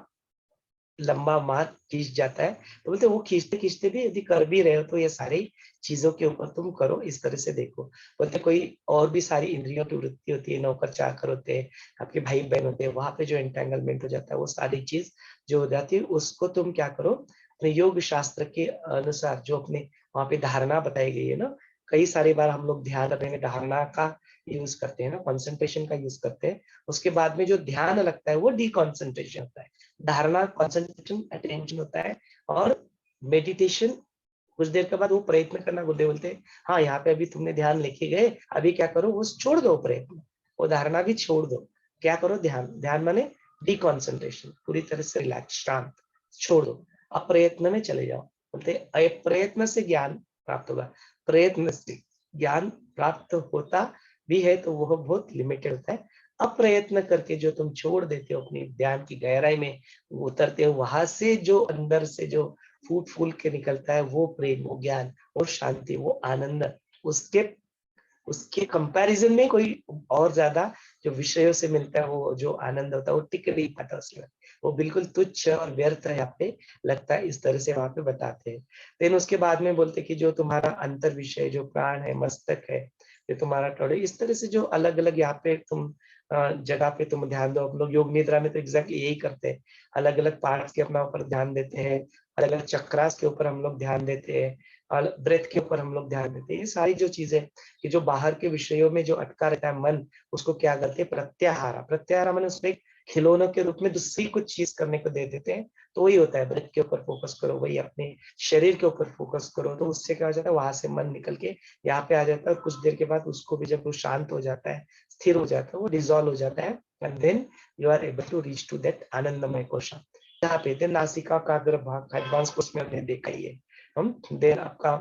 लंबा मार्ग खींच जाता है। तो बोलते वो खींचते खींचते भी यदि कर भी रहे हो तो ये सारी चीजों के ऊपर तुम करो, इस तरह से देखो। बोलते कोई और भी सारी इंद्रियों की वृत्ति होती है, नौकर चाकर होते हैं, आपके भाई बहन होते हैं, वहां पे जो एंटेंगलमेंट हो जाता है, वो सारी चीज जो हो जाती है, उसको तुम क्या करो, अपने योग शास्त्र के अनुसार जो अपने वहां पे धारणा बताई गई है ना, कई सारी बार हम लोग ध्यान रखने में धारणा का यूज करते हैं ना, कंसंट्रेशन का यूज करते हैं। उसके बाद में जो ध्यान लगता है वो डिकॉन्सेंट्रेशन होता है। धारणा कंसंट्रेशन अटेंशन होता है, और मेडिटेशन कुछ देर के बाद वो प्रयत्न करना, गुरुदेव बोलते हैं हाँ यहाँ पे अभी तुमने ध्यान लेके गए, अभी क्या करो, वो छोड़ दो प्रयत्न, वो धारणा भी छोड़ दो। क्या करो, ध्यान, ध्यान माने डिकॉन्सेंट्रेशन, पूरी तरह से रिलैक्स, शांत, छोड़ दो, अप्रयत्न में चले जाओ। बोलते अप्रयत्न से ज्ञान प्राप्त होगा, प्रयत्न से ज्ञान प्राप्त होता भी है तो वह बहुत लिमिटेड होता है। अप्रयत्न करके जो तुम छोड़ देते हो, अपनी ध्यान की गहराई में उतरते हो, वहां से जो अंदर से जो फूट फूल के निकलता है, वो प्रेम, वो ज्ञान, वो शांति, वो आनंद, उसके उसके कंपैरिजन में कोई और ज्यादा जो विषयों से मिलता है, वो जो आनंद होता है वो टिक नहीं पाता उसमें, वो बिल्कुल तुच्छ और व्यर्थ है, यहाँ पे लगता है, इस तरह से वहां पे बताते हैं। देन उसके बाद में बोलते कि जो तुम्हारा अंतर विषय, जो प्राण है, मस्तक है, जो तुम्हारा टोड़े, इस तरह से जो अलग अलग यहाँ पे तुम जगह पे तुम ध्यान दो। हम लोग योग निद्रा में तो एग्जैक्टली यही करते हैं, अलग अलग पार्ट्स के अपना ऊपर ध्यान देते हैं, अलग अलग चक्रास के ऊपर हम लोग ध्यान देते हैं, और ब्रेथ के ऊपर हम लोग ध्यान देते हैं। ये सारी जो चीजें कि जो बाहर के विषयों में जो अटका रहता है मन, उसको क्या करते हैं, प्रत्याहार, प्रत्याहार मैंने उसमें एक खिलौनों के रूप में दूसरी कुछ चीज करने को दे देते हैं। तो वही होता है, ब्रेथ के ऊपर फोकस करो, वही अपने शरीर के ऊपर फोकस करो, तो उससे क्या हो जाता है, वहां से मन निकल के यहाँ पे आ जाता है। कुछ देर के बाद उसको भी जब वो शांत हो जाता है, स्थिर हो जाता है, वो डिजोल्व हो जाता है, and then you are able to reach to that आनंदमय कोशा। यहाँ पे नासिका का अग्र भाग एडवांस कोर्स में हमने देखा ही है हम। देन आपका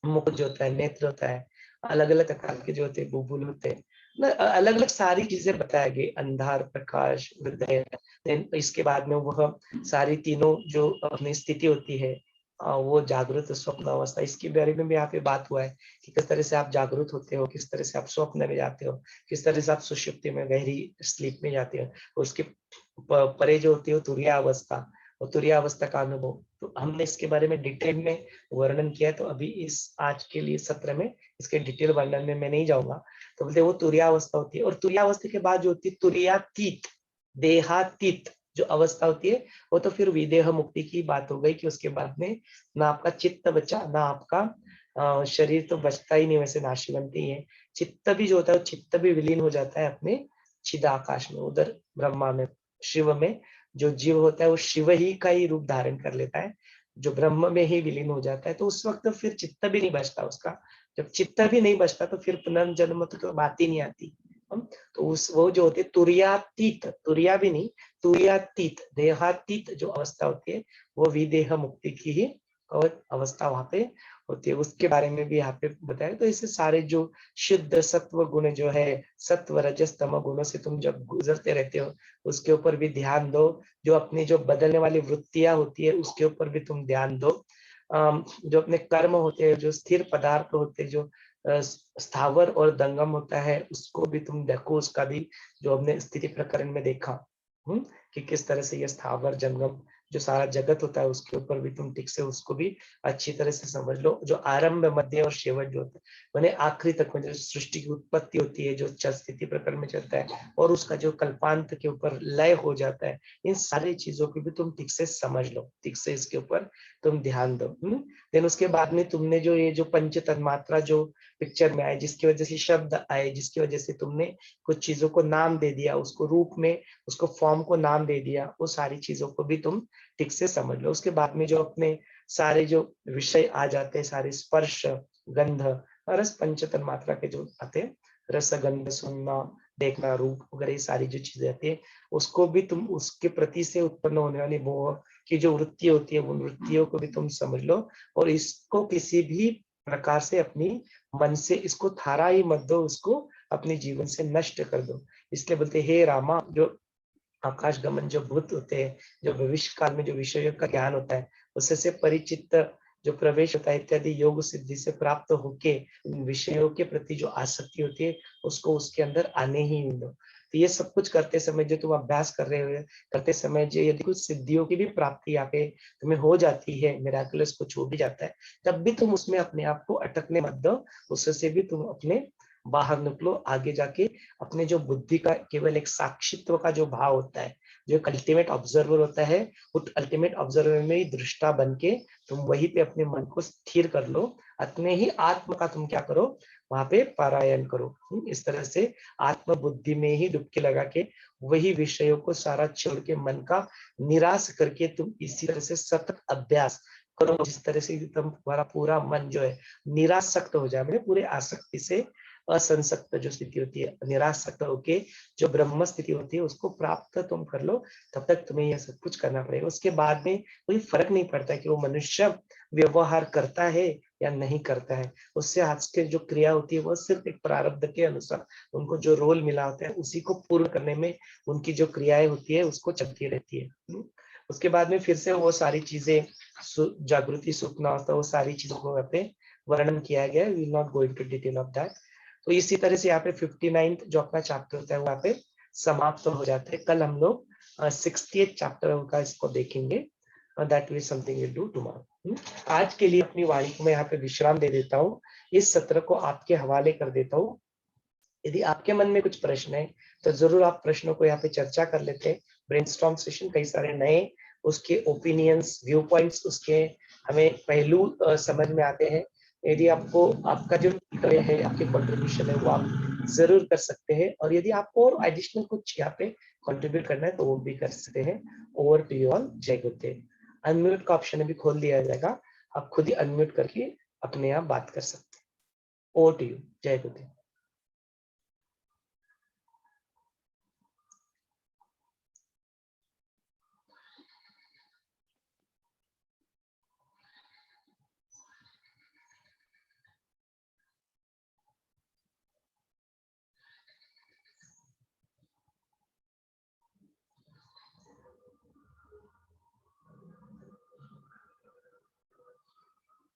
मुख जो होता है, नेत्र होता है, अलग अलग आकार के जो होते हैं, बुलबुल होते हैं ना, अलग अलग सारी चीजें बताया गई, अंधार, प्रकाश, हृदय। देन इसके बाद में वह सारी तीनों जो अपनी स्थिति होती है, वो जागृत स्वप्न अवस्था, इसके बारे में भी यहाँ पे बात हुआ है कि किस तरह से आप जागृत होते हो, किस तरह से आप स्वप्न में जाते हो, किस तरह से आप सुषुप्ति में गहरी स्लीप में जाते हो। उसके परे जो होती है तुरीय अवस्था, और तुरीय अवस्था का अनुभव, तो हमने इसके बारे में डिटेल में वर्णन किया है। तो अभी इस आज के लिए सत्र में इसके डिटेल वर्णन में मैं नहीं जाऊंगा। तो बोलते वो तुरीयावस्था होती है, और तुरीयावस्था के बाद जो होती है तुरीयातीत, देहातीत जो अवस्था होती है, वो तो फिर विदेह मुक्ति की बात हो गई कि उसके बाद में ना आपका चित्त बचा, ना आपका शरीर तो बचता ही नहीं, वैसे नाशी बनती ही है। चित्त भी जो होता है, चित्त भी विलीन हो जाता है अपने चिदाकाश में, उधर ब्रह्मा में, शिव में। जो जीव होता है वो शिव ही का ही रूप धारण कर लेता है, जो ब्रह्म में ही विलीन हो जाता है। तो उस वक्त फिर चित्त भी नहीं बचता उसका। जब चित्त भी नहीं बचता तो फिर पुनर्जन्म तो बात ही नहीं आती। तो उस वो जो होते तुरियातीत, तुरिया भी नहीं, तुरियातीत देहातीत जो अवस्था होती है, वो विदेह मुक्ति की ही और अवस्था वहां पे होती है। उसके बारे में भी यहाँ पे बताया। तो इससे सारे जो शुद्ध सत्व गुण जो है, सत्व रजस तम गुणों से तुम जब गुजरते रहते हो, उसके ऊपर भी ध्यान दो। जो अपनी जो बदलने वाली वृत्तियां होती है उसके ऊपर भी तुम ध्यान दो। जो अपने कर्म होते हैं, जो स्थिर पदार्थ होते हैं, जो स्थावर और दंगम होता है, उसको भी तुम देखो। उसका भी जो हमने स्थिति प्रकरण में देखा, कि किस तरह से ये स्थावर जंगम जो सारा जगत होता है, उसके ऊपर भी तुम ठीक से उसको भी अच्छी तरह से समझ लो। जो आरंभ मध्य और शेवट जो होता है, मैंने आखिरी तक में जो सृष्टि की उत्पत्ति होती है, जो स्थिति प्रकरण में चलता है, और उसका जो कल्पांत के ऊपर लय हो जाता है, इन सारी चीजों को भी तुम ठीक से समझ लो, ठीक से इसके ऊपर तुम ध्यान दो। देन उसके बाद में तुमने जो ये जो पंच तन्मात्रा जो पिक्चर में आए, जिसकी वजह से शब्द आए, जिसकी वजह से तुमने कुछ चीजों को नाम दे दिया, उसको रूप में, उसको फॉर्म को नाम दे दिया, वो सारी चीजों को भी तुम ठीक से समझ लो। उसके बाद में जो अपने सारे जो विषय आ जाते हैं, सारे स्पर्श, गंध, रस, पंच तन्मात्रा के जो आते हैं, रस, गंध, सुनना, देखना, रूप वगैरह, ये सारी जो चीजें आती है, उसको भी तुम उसके प्रति से उत्पन्न होने वाली मोह की जो वृत्ति होती है, उन वृत्तियों को भी तुम समझ लो। और इसको किसी भी प्रकार से अपनी मन से इसको थारा ही मत दो, उसको अपने जीवन से नष्ट कर दो। इसलिए बोलते हे रामा, जो आकाश गमन जो भूत होते हैं, जो भविष्य काल में जो विषयों का ज्ञान होता है, उससे से परिचित जो प्रवेश होता है इत्यादि योग सिद्धि से प्राप्त होके विषयों के प्रति जो आसक्ति होती है, उसको उसके अंदर आने ही नहीं दो। तो ये सब कुछ करते समय जो तुम अभ्यास कर रहे हो, करते समय जो यदि कुछ सिद्धियों की भी प्राप्ति यहाँ पे तुम्हें हो जाती है, मिराकुलस कुछ हो भी जाता है, तब भी तुम उसमें अपने आप को अटकने मत दो। उससे भी तुम अपने बाहर निकलो, आगे जाके अपने जो बुद्धि का केवल एक साक्षित्व का जो भाव होता है, जो एक अल्टीमेट ऑब्जर्वर होता है, उस अल्टीमेट ऑब्जर्वर में ही दृष्टा बन के तुम वहीं पे अपने मन को स्थिर कर लो। अपने ही आत्म का तुम क्या करो, वहां पे पारायण करो। इस तरह से आत्म बुद्धि में ही डुबकी लगा के वही विषयों को सारा छोड़ के मन का निराश करके तुम इसी तरह से सतत अभ्यास करो, जिस तरह से तुम्हारा पूरा मन जो है निरासक्त हो जाए, मतलब पूरे आसक्ति से असंसक्त जो स्थिति होती है, निरासक्त होके जो ब्रह्म स्थिति होती है, उसको प्राप्त तुम कर लो। तब तक तुम्हें यह सब कुछ करना पड़ेगा। उसके बाद में कोई फर्क नहीं पड़ता कि वो मनुष्य व्यवहार करता है या नहीं करता है। उससे आज के जो क्रिया होती है वो सिर्फ एक प्रारब्ध के अनुसार उनको जो रोल मिला होता है, उसी को पूर्ण करने में उनकी जो क्रियाएं होती है उसको चलती रहती है। उसके बाद में फिर से वो सारी चीजें, जागृति, सुखना अवस्था, वो सारी चीजों को यहाँ पे वर्णन किया गया है। We not go into detail of that. तो इसी तरह से यहाँ पे 59 जो अपना चैप्टर होता है वहाँ पे समाप्त हो जाते हैं। कल हम लोग 60th चैप्टर का इसको देखेंगे। That will something will do tomorrow. आज के लिए अपनी वाणी को मैं यहाँ पे विश्राम दे देता हूँ, इस सत्र को आपके हवाले कर देता हूँ। यदि आपके मन में कुछ प्रश्न है तो जरूर आप प्रश्नों को यहाँ पे चर्चा कर लेते हैं। ब्रेनस्टॉर्म सेशन, कई सारे नए उसके ओपिनियंस, व्यू पॉइंट्स, उसके हमें पहलू समझ में आते हैं। यदि आपको आपका जो है, आपके कंट्रीब्यूशन है, वो आप जरूर कर सकते हैं। और यदि आपको और एडिशनल कुछ यहाँ पे कंट्रीब्यूट करना है तो वो भी कर सकते हैं। Over to you all. जय गुरुदेव। अनम्यूट का ऑप्शन अभी खोल दिया जाएगा, आप खुद ही अनम्यूट करके अपने आप बात कर सकते हैं। Over to you. जय गुरुदेव।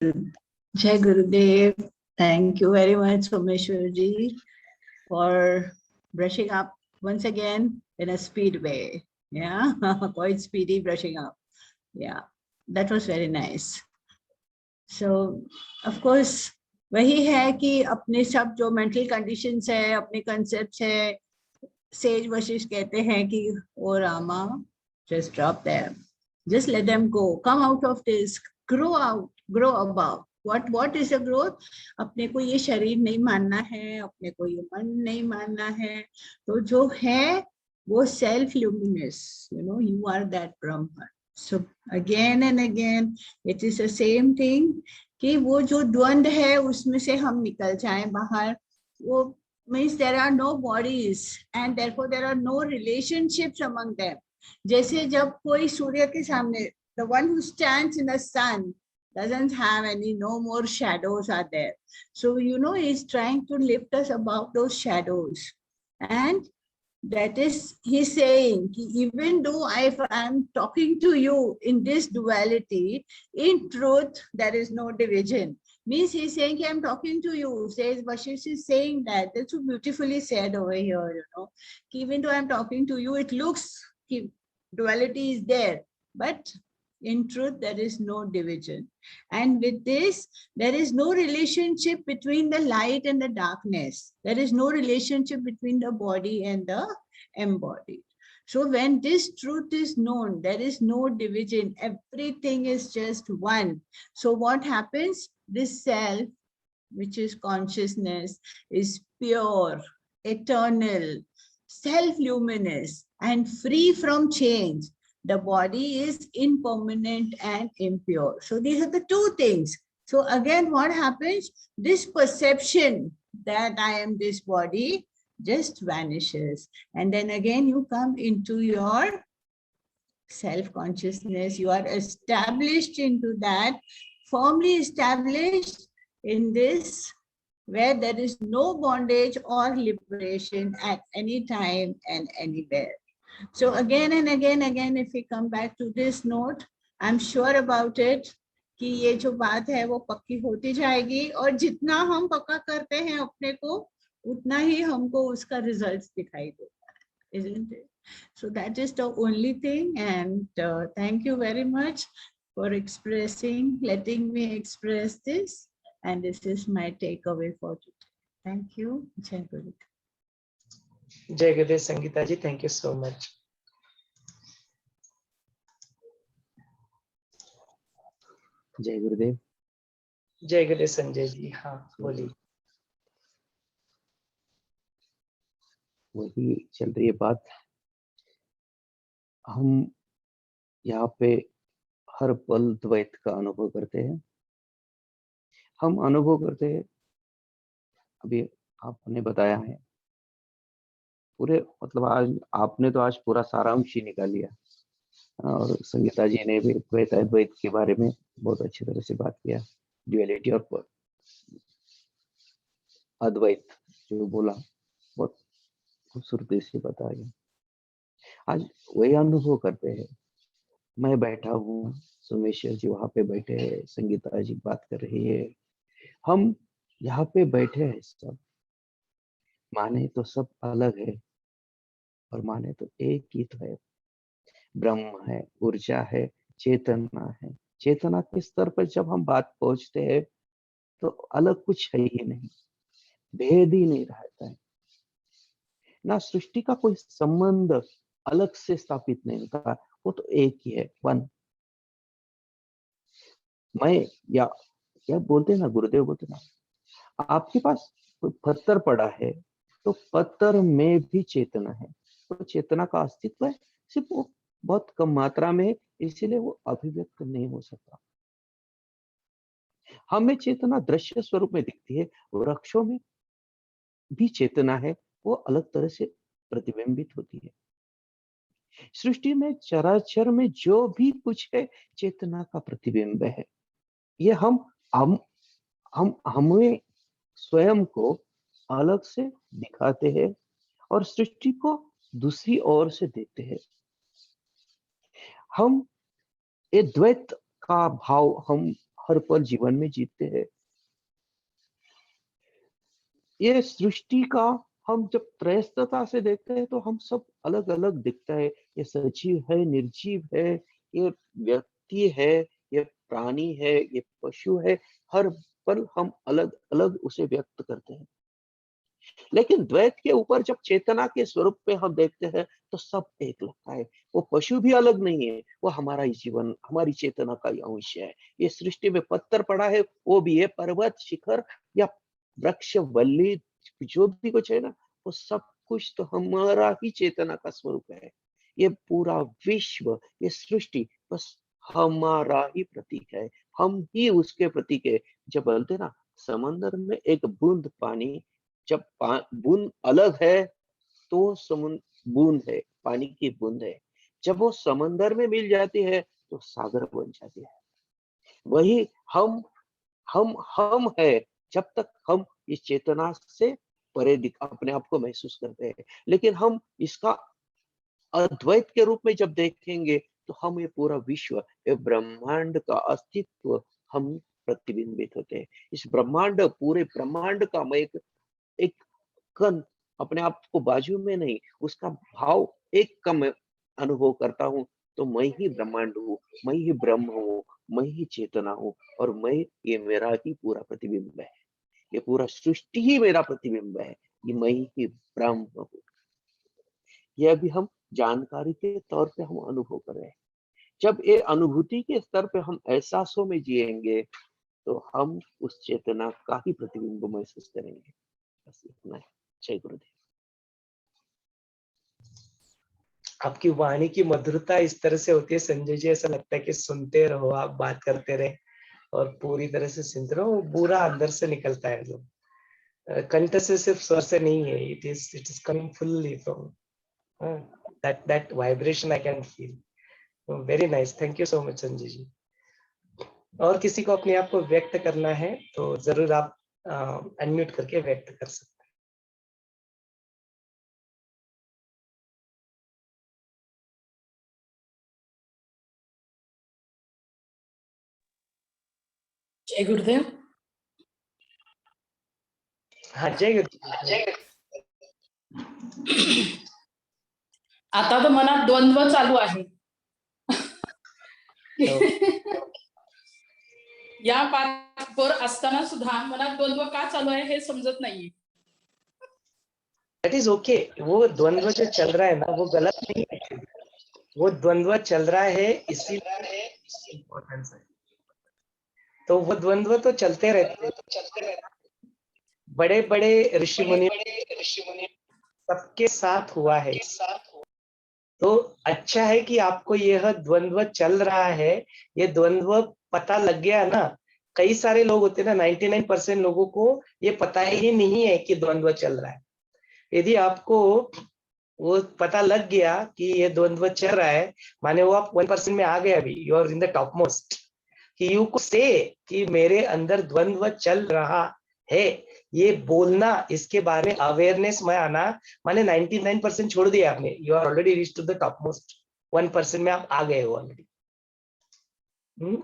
Jai Gurudev. Thank you very much, Someshwarji, for brushing up once again in a speed way. Yeah, quite speedy brushing up. Yeah, that was very nice. So, of course, वही है कि अपने सब जो mental conditions है, अपने concepts है, says Vashishtha कहते हैं कि ओ Rama, just drop them, just let them go, come out of this, grow out, grow above. What is a growth? अपने को ये शरीर नहीं मानना है, अपने को ये मन नहीं मानना है, तो जो है वो self luminous, you are that Brahman. So again and again it is the same thing कि वो जो द्वंद्व है उसमें से हम निकल जाएं बाहर. वो means there are no bodies and therefore there are no relationships among them. जैसे जब कोई सूर्य के सामने, the one who stands in the sun doesn't have any, no more shadows are there. So he's trying to lift us above those shadows, and that is he's saying even though I'm talking to you in this duality, in truth there is no division. Means he's saying I'm talking to you. Says Vashish is saying that. That's so beautifully said over here, even though I'm talking to you, it looks duality is there, but in truth there is no division. And with this, there is no relationship between the light and the darkness. There is no relationship between the body and the embodied. So when this truth is known, there is no division. Everything is just one. So what happens? This self, which is consciousness, is pure, eternal, self-luminous, and free from change. The body is impermanent and impure. So these are the two things. So again, what happens? This perception that I am this body just vanishes. And then again, you come into your self-consciousness. You are established into that, firmly established in this, where there is no bondage or liberation at any time and anywhere. So again and again, if we come back to this note, I'm sure about it कि ये जो बात है वो पक्की होती जाएगी, और जितना हम पक्का करते हैं अपने को, उतना ही हमको उसका रिजल्ट दिखाई देता है, isn't it? So that is the only thing, and thank you very much for letting me express this, and this is my takeaway for today. Thank you. Jai Guru. Jai Gurudev Sangeeta ji, thank you so much. जय गुरुदेव. जय गुरुदेव संजय जी. हाँ बोलिए. वही चल रही है बात. हम यहाँ पे हर पल द्वैत का अनुभव करते हैं. हम अनुभव करते हैं, अभी आपने बताया है पूरे, मतलब आज आपने तो आज पूरा सारांश ही निकाल लिया, और संगीता जी ने भी द्वैत अद्वैत के बारे में बहुत अच्छी तरह से बात किया. ड्यूअलिटी और अद्वैत जो बोला, बहुत खूबसूरती से बताया. आज वही अनुभव करते हैं. मैं बैठा हूँ, सोमेश्वर जी वहां पे बैठे हैं, संगीता जी बात कर रही है, हम यहाँ पे बैठे हैं. सब माने तो सब अलग है, और माने तो एक ही तो है. ब्रह्म है, ऊर्जा है, चेतना है. चेतना के स्तर पर जब हम बात पहुंचते हैं तो अलग कुछ है ही नहीं, भेद ही नहीं रहता है ना. सृष्टि का कोई संबंध अलग से स्थापित नहीं होता, वो तो एक ही है, वन. मैं या बोलते ना, गुरुदेव बोलते ना, आपके पास कोई पत्थर पड़ा है तो पत्थर में भी चेतना है. तो चेतना का अस्तित्व है, सिर्फ वो बहुत कम मात्रा में है, इसीलिए वो अभिव्यक्त नहीं हो सकता. हमें चेतना दृश्य स्वरूप में दिखती है, वृक्षों में भी चेतना है, वो अलग तरह से प्रतिबिंबित होती है. सृष्टि में चराचर में जो भी कुछ है चेतना का प्रतिबिंब है. ये हमें स्वयं को अलग से दिखाते हैं और सृष्टि को दूसरी ओर से देखते हैं. हम ये द्वैत का भाव हम हर पल जीवन में जीते हैं। ये सृष्टि का हम जब त्रैस्थता से देखते हैं तो हम सब अलग अलग दिखता है। ये सजीव है, निर्जीव है, ये व्यक्ति है, ये प्राणी है, ये पशु है। हर पल हम अलग अलग उसे व्यक्त करते हैं। लेकिन द्वैत के ऊपर जब चेतना के स्वरूप में हम देखते हैं तो सब एक लगता है। वो पशु भी अलग नहीं है, वो हमारा ही जीवन, हमारी चेतना का ही अंश है। ये सृष्टि में पत्थर पड़ा है, वो भी है, पर्वत, शिखर या वृक्ष, वल्ली, जो भी कुछ है ना, वो सब कुछ तो हमारा ही चेतना का स्वरूप है। ये पूरा विश्व, ये सृष्टि बस हमारा ही प्रतीक है, हम ही उसके प्रतीक है। जब बोलते ना, समंदर में एक बूंद पानी, जब बूंद अलग है तो समुद्र बूंद है, पानी की बूंद है। जब वो समंदर में मिल जाती है तो सागर बन जाती है। वही हम है, जब तक हम इस चेतना से परे अपने आप को महसूस करते हैं। लेकिन हम इसका अद्वैत के रूप में जब देखेंगे तो हम ये पूरा विश्व, ये ब्रह्मांड का अस्तित्व हम प्रतिबिंबित होते हैं। इस ब्रह्मांड, पूरे ब्रह्मांड का मैं एक कण अपने आप को बाजू में नहीं, उसका भाव एक का मैं अनुभव करता हूँ तो मैं ही ब्रह्मांड हूँ, मैं ही ब्रह्म हूँ, मैं ही चेतना हूँ, और मैं, ये मेरा ही पूरा प्रतिबिंब है। ये पूरा सृष्टि ही मेरा प्रतिबिंब है, ये मैं ही ब्रह्म हूँ। ये अभी हम जानकारी के तौर पे हम अनुभव कर रहे हैं। जब ये अनुभूति के स्तर पे हम एहसासों में जिएंगे तो हम उस चेतना का ही प्रतिबिंब महसूस करेंगे। बस इतना है। जय गुरुदेव। आपकी वाणी की मधुरता इस तरह से होती है संजय जी, ऐसा लगता है कि सुनते रहो, आप बात करते रहे और पूरी तरह से सुनते रहो, वो पूरा अंदर से निकलता है। लोग कंठ से सिर्फ स्वर से नहीं है, it is coming fully from that vibration I can feel. Very nice, thank you so much Sanjay ji. और किसी को अपने आप को व्यक्त करना है तो जरूर आप अनम्यूट करके व्यक्त कर सकते हैं। जय गुरुदेव। हाँ, जय गुरुदेव। आता तर मनात द्वंद्व चालू आहे। या पाठवर असताना सुद्धा मनात द्वंद्व का चालू आहे हे समजत नाहीये। That is okay, वो द्वंद्व जो चल रहा है ना वो गलत नहीं है, वो द्वंद्व चल रहा है इसीलिए इम्पोर्टेंस है। तो वो द्वंद्व तो चलते रहते हैं, बड़े बड़े ऋषि मुनि सबके साथ हुआ है। तो अच्छा है कि आपको यह द्वंद्व चल रहा है, ये द्वंद्व पता लग गया ना। कई सारे लोग होते हैं ना, 99% लोगों को ये पता ही नहीं है कि द्वंद्व चल रहा है। यदि आपको वो पता लग गया कि ये द्वंद्व चल रहा है, माने वो आप 1% में आ गए, अभी you are in the top most, कि यू को से कि मेरे अंदर द्वंद्व चल रहा है, ये बोलना, इसके बारे में अवेयरनेस में आना, माने 99% छोड़ दिया आपने, you are already reach to the top most 1% में आप आ गए हो ऑलरेडी।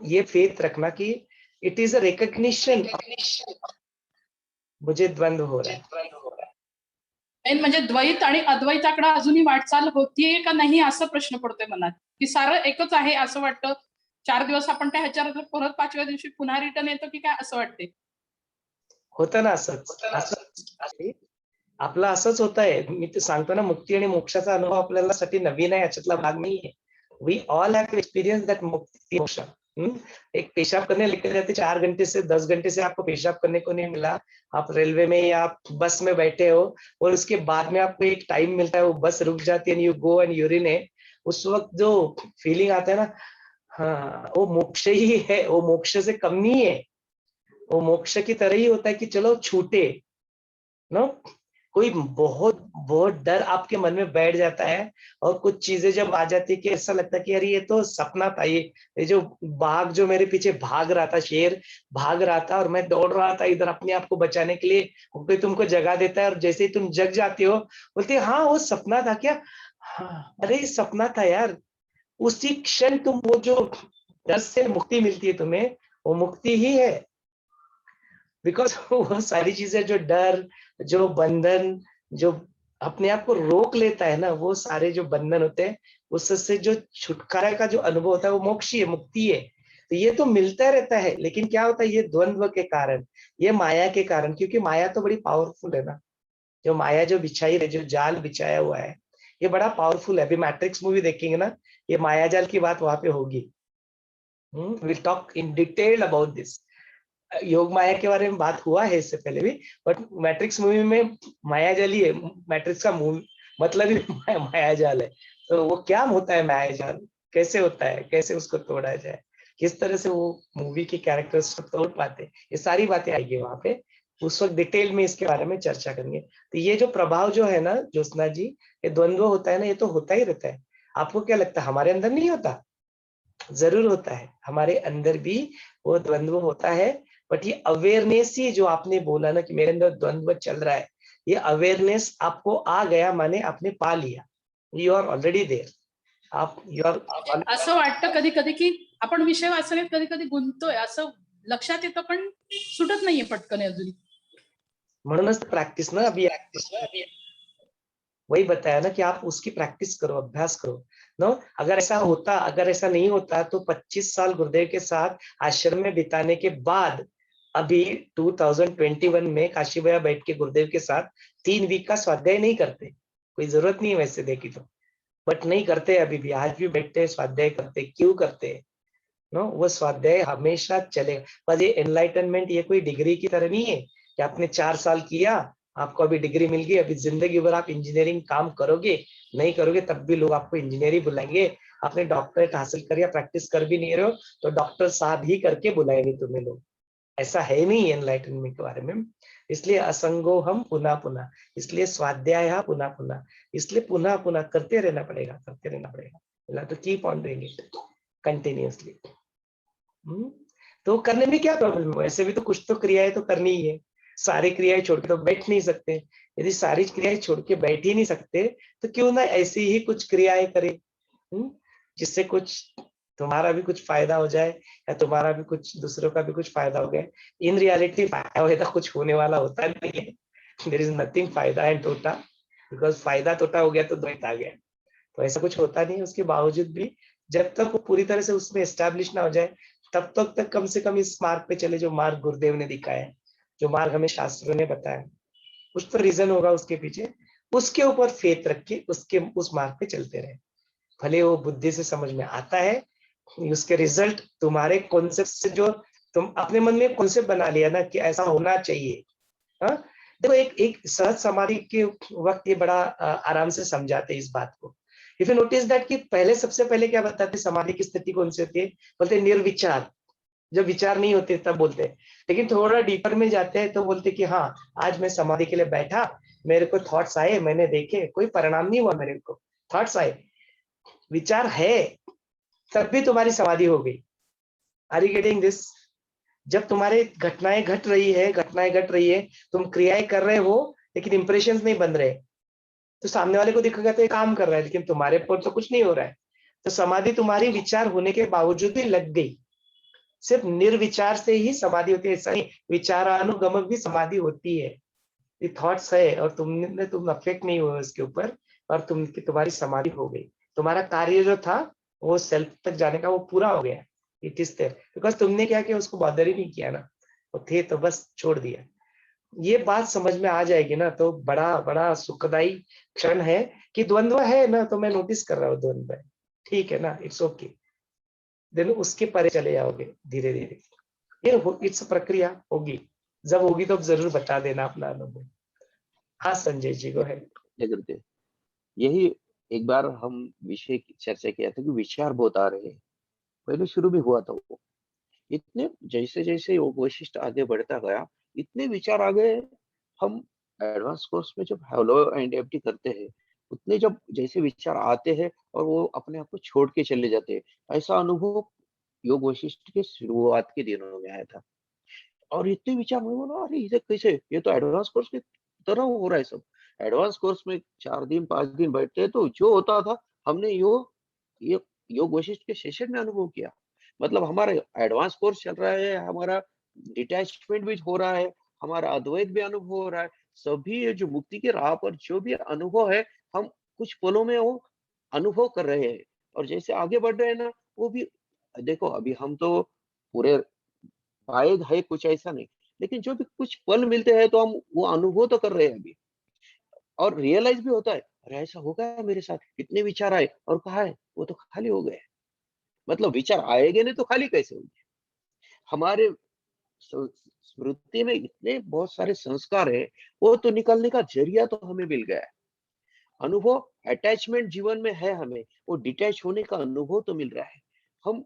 ये फेथ रखना कि इट इज अ रिकग्निशन, मुझे द्वंद्व हो रहा है। मेन म्हणजे द्वैत आणि अद्वैताकडे अजूनही वाटचाल होतीये का नाही असं प्रश्न पडतोय मनात, की सारं एकच आहे असं वाटतं। 4 दिवस आपण त्या ह्याच्यावर परत 5व्या दिवशी पुन्हा रिटर्न येतो की काय असं वाटते। होतं ना असंच, आपलं असंच होत आहे। मी ते सांगतो ना, मुक्ती आणि मोक्षाचा अनुभव आपल्याला साठी नवीन आहे, याच्यातला भाग नाहीये। We all have experience that mukti moksha. एक पेशाब करने लेके जाते 4 घंटे से 10 घंटे से आपको पेशाब करने को नहीं मिला, आप रेलवे में या बस में बैठे हो और उसके बाद में आपको एक टाइम मिलता है, वो बस रुक जाती है, यू गो एंड यूरिनेट, उस वक्त जो फीलिंग आता है ना, हाँ, वो मोक्ष ही है, वो मोक्ष से कम नहीं है। वो मोक्ष की तरह ही होता है कि चलो छूटे नो, कोई बहुत बहुत डर आपके मन में बैठ जाता है और कुछ चीजें जब आ जाती है कि ऐसा लगता है कि अरे ये तो सपना था, ये जो बाघ जो मेरे पीछे भाग रहा था, शेर भाग रहा था और मैं दौड़ रहा था इधर अपने आप को बचाने के लिए, कोई तुमको जगा देता है और जैसे ही तुम जग जाते हो बोलते हाँ वो सपना था क्या, हाँ अरे सपना था यार। उसी क्षण तुम वो जो डर से मुक्ति मिलती है तुम्हें, वो मुक्ति ही है। बिकॉज वो सारी चीजें, जो डर, जो बंधन, जो अपने आप को रोक लेता है ना, वो सारे जो बंधन होते हैं, उससे जो छुटकारा का जो अनुभव होता है, वो मोक्ष ही है, मुक्ति है। तो ये तो मिलता रहता है, लेकिन क्या होता है, ये द्वंद्व के कारण, ये माया के कारण, क्योंकि माया तो बड़ी पावरफुल है ना। जो माया जो बिछाई है, जो जाल बिछाया हुआ है, ये बड़ा पावरफुल है। अभी मैट्रिक्स मूवी देखेंगे ना, ये माया जाल की बात वहां पे होगी। Will talk in detail about this. योग माया के बारे में बात हुआ है इससे पहले भी, बट मैट्रिक्स मूवी में माया जाल ही है। मैट्रिक्स का मतलब ही माया जाल है। तो वो क्या होता है माया जाल, कैसे होता है, कैसे उसको तोड़ा जाए, किस तरह से वो मूवी के कैरेक्टर्स को तोड़ पाते, ये सारी बातें आएगी वहां पे। उस वक्त डिटेल में इसके बारे में चर्चा करेंगे। तो ये जो प्रभाव जो है ना ज्योत्सना जी, ये द्वंद्व होता है ना, ये तो होता ही रहता है। आपको क्या लगता है हमारे अंदर नहीं होता? जरूर होता है, हमारे अंदर भी वो द्वंद्व होता है। बट ये अवेयरनेस ही, जो आपने बोला ना कि मेरे अंदर द्वंद्व चल रहा है, ये अवेयरनेस आपको आ गया, माने आपने पा लिया, यू आर ऑलरेडी देयर। आप यू आर असं वाटतं कधी कधी की आपण विषय वाचण्यात कधी कधी गुंततोय असं लक्षात येतं, पण सुटत नाहीये पटकन अजून. म्हणूनच प्रैक्टिस ना, अभी वही बताया ना कि आप उसकी प्रैक्टिस करो, अभ्यास करो। नो, अगर ऐसा होता, अगर ऐसा नहीं होता तो 25 साल गुरुदेव के साथ आश्रम में बिताने के बाद अभी 2021 में काशी भैया बैठ के गुरुदेव के साथ 3 वीक का स्वाध्याय नहीं करते। कोई जरूरत नहीं है वैसे देखी तो, बट नहीं करते। अभी भी आज भी बैठते हैं, स्वाध्याय करते। क्यों करते हैं? नो, वो स्वाध्याय हमेशा चलेगा। पर ये एनलाइटनमेंट ये कोई डिग्री की तरह नहीं है कि आपने 4 साल किया, आपको अभी डिग्री मिल गई, अभी जिंदगी भर आप इंजीनियरिंग काम करोगे, नहीं करोगे तब भी लोग आपको इंजीनियर ही बुलाएंगे। आपने डॉक्टरेट हासिल कर या प्रैक्टिस कर भी नहीं रहे हो तो डॉक्टर साहब ही करके बुलाएंगे तुम्हें लोग। ऐसा है नहीं एनलाइटनमेंट के बारे में। इसलिए असंगो हम पुनः पुनः, इसलिए स्वाध्याय पुनः पुनः, इसलिए पुनः पुनः करते रहना पड़ेगा, करते रहना पड़ेगा। तो keep on doing it continuously. तो करने में क्या प्रॉब्लम है? वैसे भी तो कुछ तो क्रियाएं तो करनी ही है। सारी क्रियाएं छोड़ के तो बैठ नहीं सकते। यदि सारी क्रियाएं छोड़ के बैठ ही नहीं सकते तो क्यों ना ऐसी ही कुछ क्रियाएं करें, जिससे कुछ तुम्हारा भी कुछ फायदा हो जाए या तुम्हारा भी कुछ, दूसरों का भी कुछ फायदा हो गया। इन रियलिटी फायदा कुछ होने वाला होता नहीं है। देयर इज नथिंग फायदा एंड टोटा, बिकॉज फायदा टोटा हो गया तो द्वैत आ गया। तो ऐसा कुछ होता नहीं है। उसके बावजूद भी जब तक वो पूरी तरह से उसमें एस्टैब्लिश ना हो जाए, तब तक कम से कम इस मार्ग पे चले जो मार्ग गुरुदेव ने दिखाया है, जो मार्ग हमें शास्त्रों ने बताया। कुछ तो रीजन होगा उसके पीछे, उसके ऊपर फेथ रख के उसके उस मार्ग पे चलते रहे। भले वो बुद्धि से समझ में आता है, उसके रिजल्ट तुम्हारे कॉन्सेप्ट से, जो तुम अपने मन में कॉन्सेप्ट बना लिया ना कि ऐसा होना चाहिए। हाँ, देखो एक सहज समाधि के वक्त ये बड़ा आराम से समझाते इस बात को। इफ यू नोटिस दैट कि पहले, सबसे पहले क्या बताते, समाधि की स्थिति कौन सी होती है? बोलते निर्विचार। जब विचार नहीं होते तब बोलते हैं। लेकिन थोड़ा डीपर में जाते हैं तो बोलते कि हाँ, आज मैं समाधि के लिए बैठा, मेरे को थॉट्स आए, मैंने देखे, कोई परिणाम नहीं हुआ मेरे को, थॉट्स आए, विचार है, तब भी तुम्हारी समाधि हो गई। Are you getting this? जब तुम्हारे घटनाएं घट रही है, तुम क्रियाएं कर रहे हो लेकिन इंप्रेशंस नहीं बन रहे, तो सामने वाले को दिखेगा तो ये काम कर रहा है, लेकिन तुम्हारे पर तो कुछ नहीं हो रहा है। तो समाधि तुम्हारी विचार होने के बावजूद भी लग गई। सिर्फ निर्विचार से ही समाधि होती है, ऐसा नहीं, विचारानुगमक भी समाधि होती है। ये थॉट्स है और तुम अफेक्ट नहीं हुए उसके ऊपर, और तुम्हारी समाधि हो गई। तुम्हारा कार्य जो था वो सेल्फ तक जाने का, वो पूरा हो गया। इट इज देयर बिकॉज तुमने क्या किया, उसको बॉदर ही नहीं किया ना, वो थे तो बस छोड़ दिया। ये बात समझ में आ जाएगी ना तो बड़ा बड़ा सुखदाई क्षण है कि द्वंद्व है ना, तो मैं नोटिस कर रहा हूँ द्वंद्व है, ठीक है ना, इट्स ओके। देन उसके परे चले जाओगे धीरे धीरे। ये इट्स प्रक्रिया होगी, जब होगी तो जरूर बता देना अपना अनुभव। हाँ संजय जी को है। गुरुदेव, यही एक बार हम विषय की चर्चा किया था कि विचार बहुत आ रहे हैं। पहले शुरू भी हुआ था वो, इतने जैसे जैसे वो वैशिष्ट आगे बढ़ता गया, इतने विचार आ गए। हम एडवांस कोर्स में जब हेलो एंड एम्प्टी करते हैं, उतने जब जैसे विचार आते हैं और वो अपने आप को छोड़ के चले जाते हैं, ऐसा अनुभव योग वैशिष्ट के शुरुआत के दिनों में आया था। और इतने विचार में बोला, अरे ये कैसे, ये तो एडवांस कोर्स की तरह हो रहा है सब। एडवांस कोर्स में 4 दिन 5 दिन बैठते हैं तो जो होता था, हमने ये योग वैशिष्ट के सेशन में अनुभव किया। मतलब हमारा एडवांस कोर्स चल रहा है, हमारा डिटैचमेंट भी हो रहा है, हमारा अद्वैत भी अनुभव हो रहा है। सभी ये जो मुक्ति की राह पर जो भी अनुभव है, हम कुछ पलों में वो अनुभव कर रहे हैं। और जैसे आगे बढ़ रहे हैं ना, वो भी देखो, अभी हम तो पूरे पाए है कुछ ऐसा नहीं, लेकिन जो भी कुछ पल मिलते हैं तो हम वो अनुभव तो कर रहे हैं अभी, और रियलाइज भी होता है, अरे ऐसा हो गया मेरे साथ, इतने विचार आए और कहा है वो तो खाली हो गए। मतलब विचार आएंगे नहीं तो खाली कैसे होंगे? हमारे स्मृति में इतने बहुत सारे संस्कार है, वो तो निकलने का जरिया तो हमें मिल गया है। अनुभव, अटैचमेंट जीवन में है हमें, वो डिटैच होने का अनुभव तो मिल रहा है। हम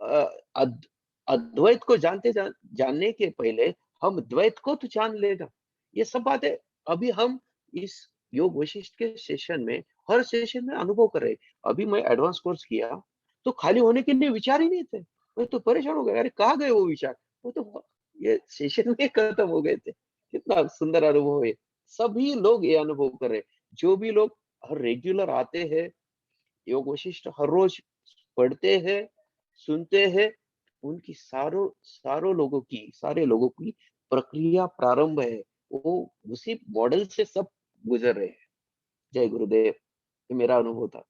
अ, अद, अद्वैत को जानने के पहले हम द्वैत को तो जान लेगा। ये सब बातें अभी हम इस योग वशिष्ठ के सेशन में, हर सेशन में अनुभव कर रहे हैं। अभी मैं एडवांस कोर्स किया तो खाली होने के लिए विचार ही नहीं थे। मैं तो परेशान हो गया, अरे कहाँ गए वो विचार? वो तो ये सेशन में खत्म हो गए थे। कितना सुंदर अनुभव है। सभी लोग ये अनुभव कर रहे हैं। जो भी लोग हर रेगुलर आते हैं, योग वशिष्ठ हर रोज पढ़ते हैं, सुनते हैं, उनकी सारे लोगों की प्रक्रिया प्रारंभ है। वो उसी मॉडल से सब गुजर रहे हैं। जय गुरुदेव। ये मेरा अनुभव था।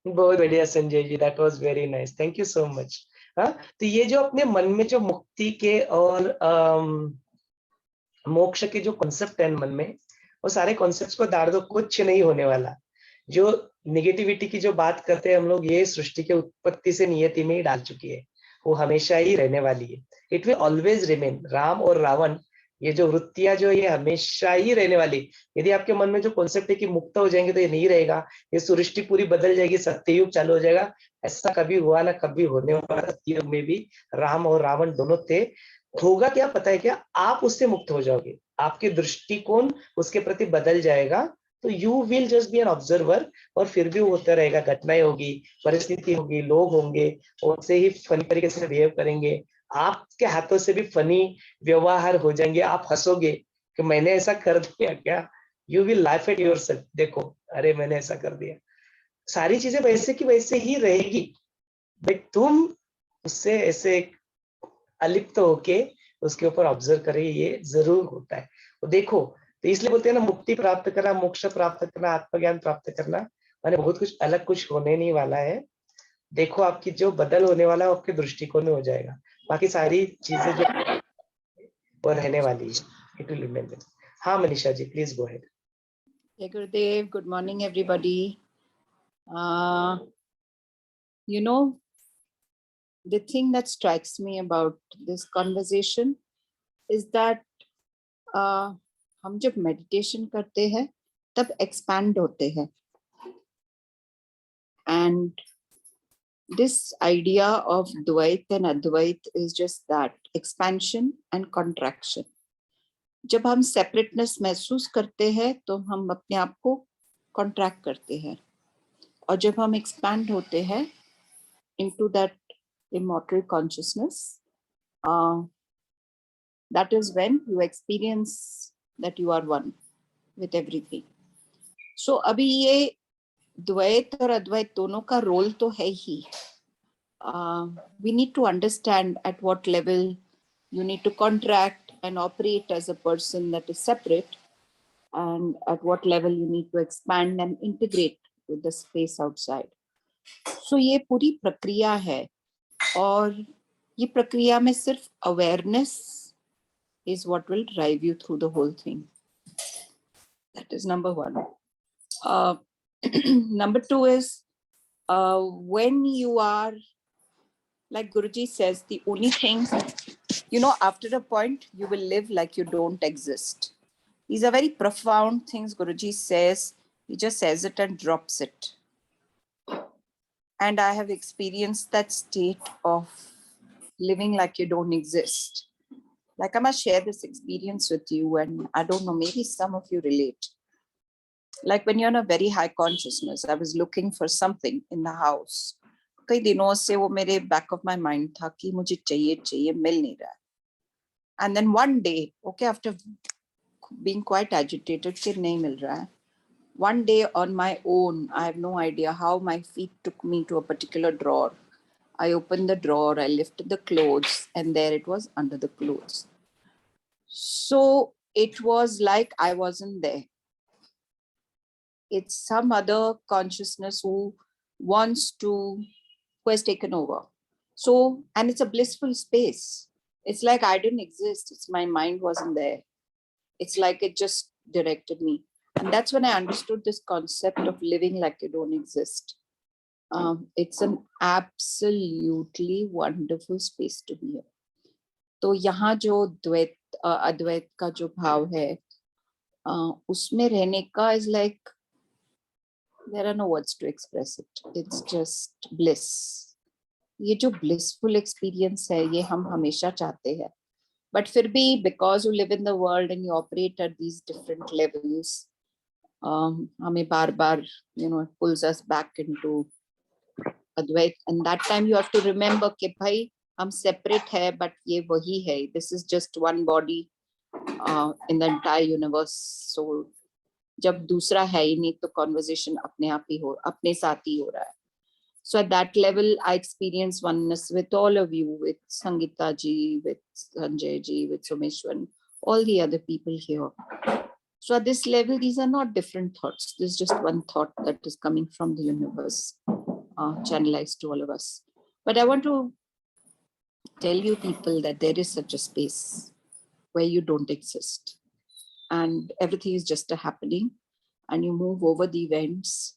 बहुत बढ़िया Sanjay ji, that was very nice, thank you so much. हाँ, तो ये जो अपने मन में जो मुक्ति के और मोक्ष के जो कॉन्सेप्ट है मन में, वो सारे कॉन्सेप्ट्स को दाड़ दो, कुछ नहीं होने वाला। जो निगेटिविटी की जो बात करते हैं हम लोग, ये सृष्टि के उत्पत्ति से नियति में ही डाल चुकी है, वो हमेशा ही रहने वाली है। It will always remain. Ram और रावण, ये जो वृत्तियां जो, ये हमेशा ही रहने वाली। यदि आपके मन में जो कॉन्सेप्ट है कि मुक्त हो जाएंगे तो ये नहीं रहेगा, ये सृष्टि पूरी बदल जाएगी, सत्ययुग चालू हो जाएगा, ऐसा कभी हुआ ना कभी होने वाला। सत्ययुग में भी राम और रावण दोनों थे। होगा क्या पता है क्या? आप उससे मुक्त हो जाओगे, आपके दृष्टिकोण उसके प्रति बदल जाएगा। तो you will just be an observer, और फिर भी वो होता रहेगा, घटनाएं होगी, परिस्थिति होगी, लोग होंगे, उनसे ही फनी तरीके से बिहेव करेंगे, आपके हाथों से भी फनी व्यवहार हो जाएंगे, आप हंसोगे कि मैंने ऐसा कर दिया क्या। You will laugh at yourself, देखो अरे मैंने ऐसा कर दिया। सारी चीजें वैसे की वैसे ही रहेगी, बट तुम उससे ऐसे अलिप्त होके उसके ऊपर ऑब्जर्व करें, ये जरूर होता है। तो देखो, तो इसलिए बोलते हैं ना, मुक्ति प्राप्त करना, मोक्ष प्राप्त करना, आत्मज्ञान प्राप्त करना, माने बहुत कुछ अलग कुछ होने नहीं वाला है। देखो आपकी जो बदल होने वाला है, आपके दृष्टिकोण में हो जाएगा। बाकी सारी चीजें जो वो रहने वाली है, इट विल रिमेन। हाँ Manisha ji, please go ahead. Hey Gurudev, good morning everybody. You know, the thing that strikes me about this conversation is that हम जब meditation करते हैं तब expand होते हैं, and this idea of Dvait and Advait is just that, expansion and contraction. जब हम separateness महसूस करते हैं तो हम अपने आप को contract करते हैं, और जब हम expand होते हैं into that immortal consciousness, that is when you experience that you are one with everything. So अभी ये द्वैत और अद्वैत दोनों का रोल तो है ही. We need to understand at what level you need to contract and operate as a person that is separate, and at what level you need to expand and integrate with the space outside. So ये पूरी प्रक्रिया है, और ये प्रक्रिया में सिर्फ awareness is what will drive you through the whole thing. That is number one. Number two is when you are, like Guruji says, the only thing, you know, after a point you will live like you don't exist. These are very profound things Guruji says. He just says it and drops it. And I have experienced that state of living like you don't exist. Like, I must share this experience with you, and I don't know, maybe some of you relate. Like when you're in a very high consciousness, I was looking for something in the house. कई दिनों से वो मेरे back of my mind था कि मुझे चाहिए मिल नहीं रहा. And then one day, okay, after being quite agitated कि नहीं मिल रहा है, one day on my own, I have no idea how my feet took me to a particular drawer. I opened the drawer, I lifted the clothes, and there it was under the clothes. So it was like I wasn't there. It's some other consciousness who has taken over. So, and it's a blissful space. It's like I didn't exist. It's my mind wasn't there. It's like it just directed me. And that's when I understood this concept of living like you don't exist. It's an absolutely wonderful space to be here. तो यहाँ जो द्वैत अद्वैत का जो भाव है, उसमें रहने का is like, there are no words to express it. It's just bliss. ये जो blissful experience है, ये हम हमेशा चाहते हैं. But फिर भी, because you live in the world and you operate at these different levels, हमें बार-बार, it pulls us back into Advait. And that time you have to remember कि भाई हम separate है, but ये वही है. This is just one body in the entire universe. So जब दूसरा है ही नहीं, तो conversation अपने आप ही अपने साथ ही हो रहा है. So at that level, I experience oneness with all of you, with Sangeeta ji, with Sanjay ji, with Someshwan, all the other people here. So at this level, these are not different thoughts. This is just one thought that is coming from the universe, channelized to all of us. But I want to tell you people that there is such a space where you don't exist. And everything is just a happening. And you move over the events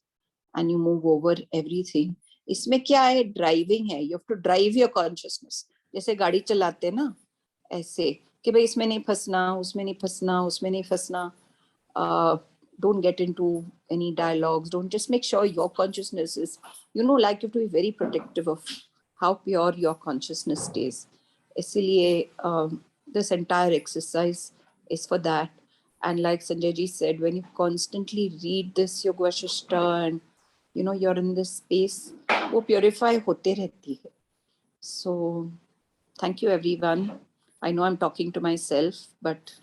and you move over everything. इसमें क्या है, driving है. You have to drive your consciousness. जैसे गाड़ी चलाते हैं ना, ऐसे कि भाई इसमें नहीं फंसना, उसमें नहीं फंसना, उसमें नहीं फंसना. Don't get into any dialogues. Don't, just make sure your consciousness is, like you have to be very protective of how pure your consciousness stays. इसलिए this entire exercise is for that. And like Sanjay ji said, when you constantly read this Yoga Vasishtha and you're in this space, वो purify होते रहती है. So thank you everyone. I know I'm talking to myself, but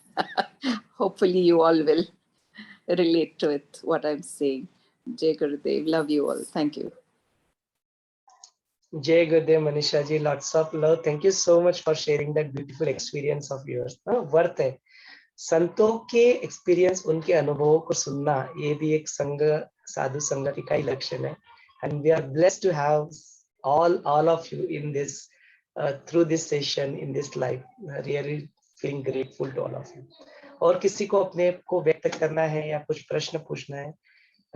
hopefully you all will relate to it, what I'm saying. Jai Gurudev, love you all. Thank you. Jai Gurudev, Manisha ji, lots of love. Thank you so much for sharing that beautiful experience of yours. Worth है. संतों के experience, उनके अनुभवों को सुनना, ये भी एक संग, साधु संगति का ही लक्षण है. And we are blessed to have all of you in this through this session in this life. Really feeling grateful to all of you. और किसी को अपने को व्यक्त करना है या कुछ प्रश्न पूछना है,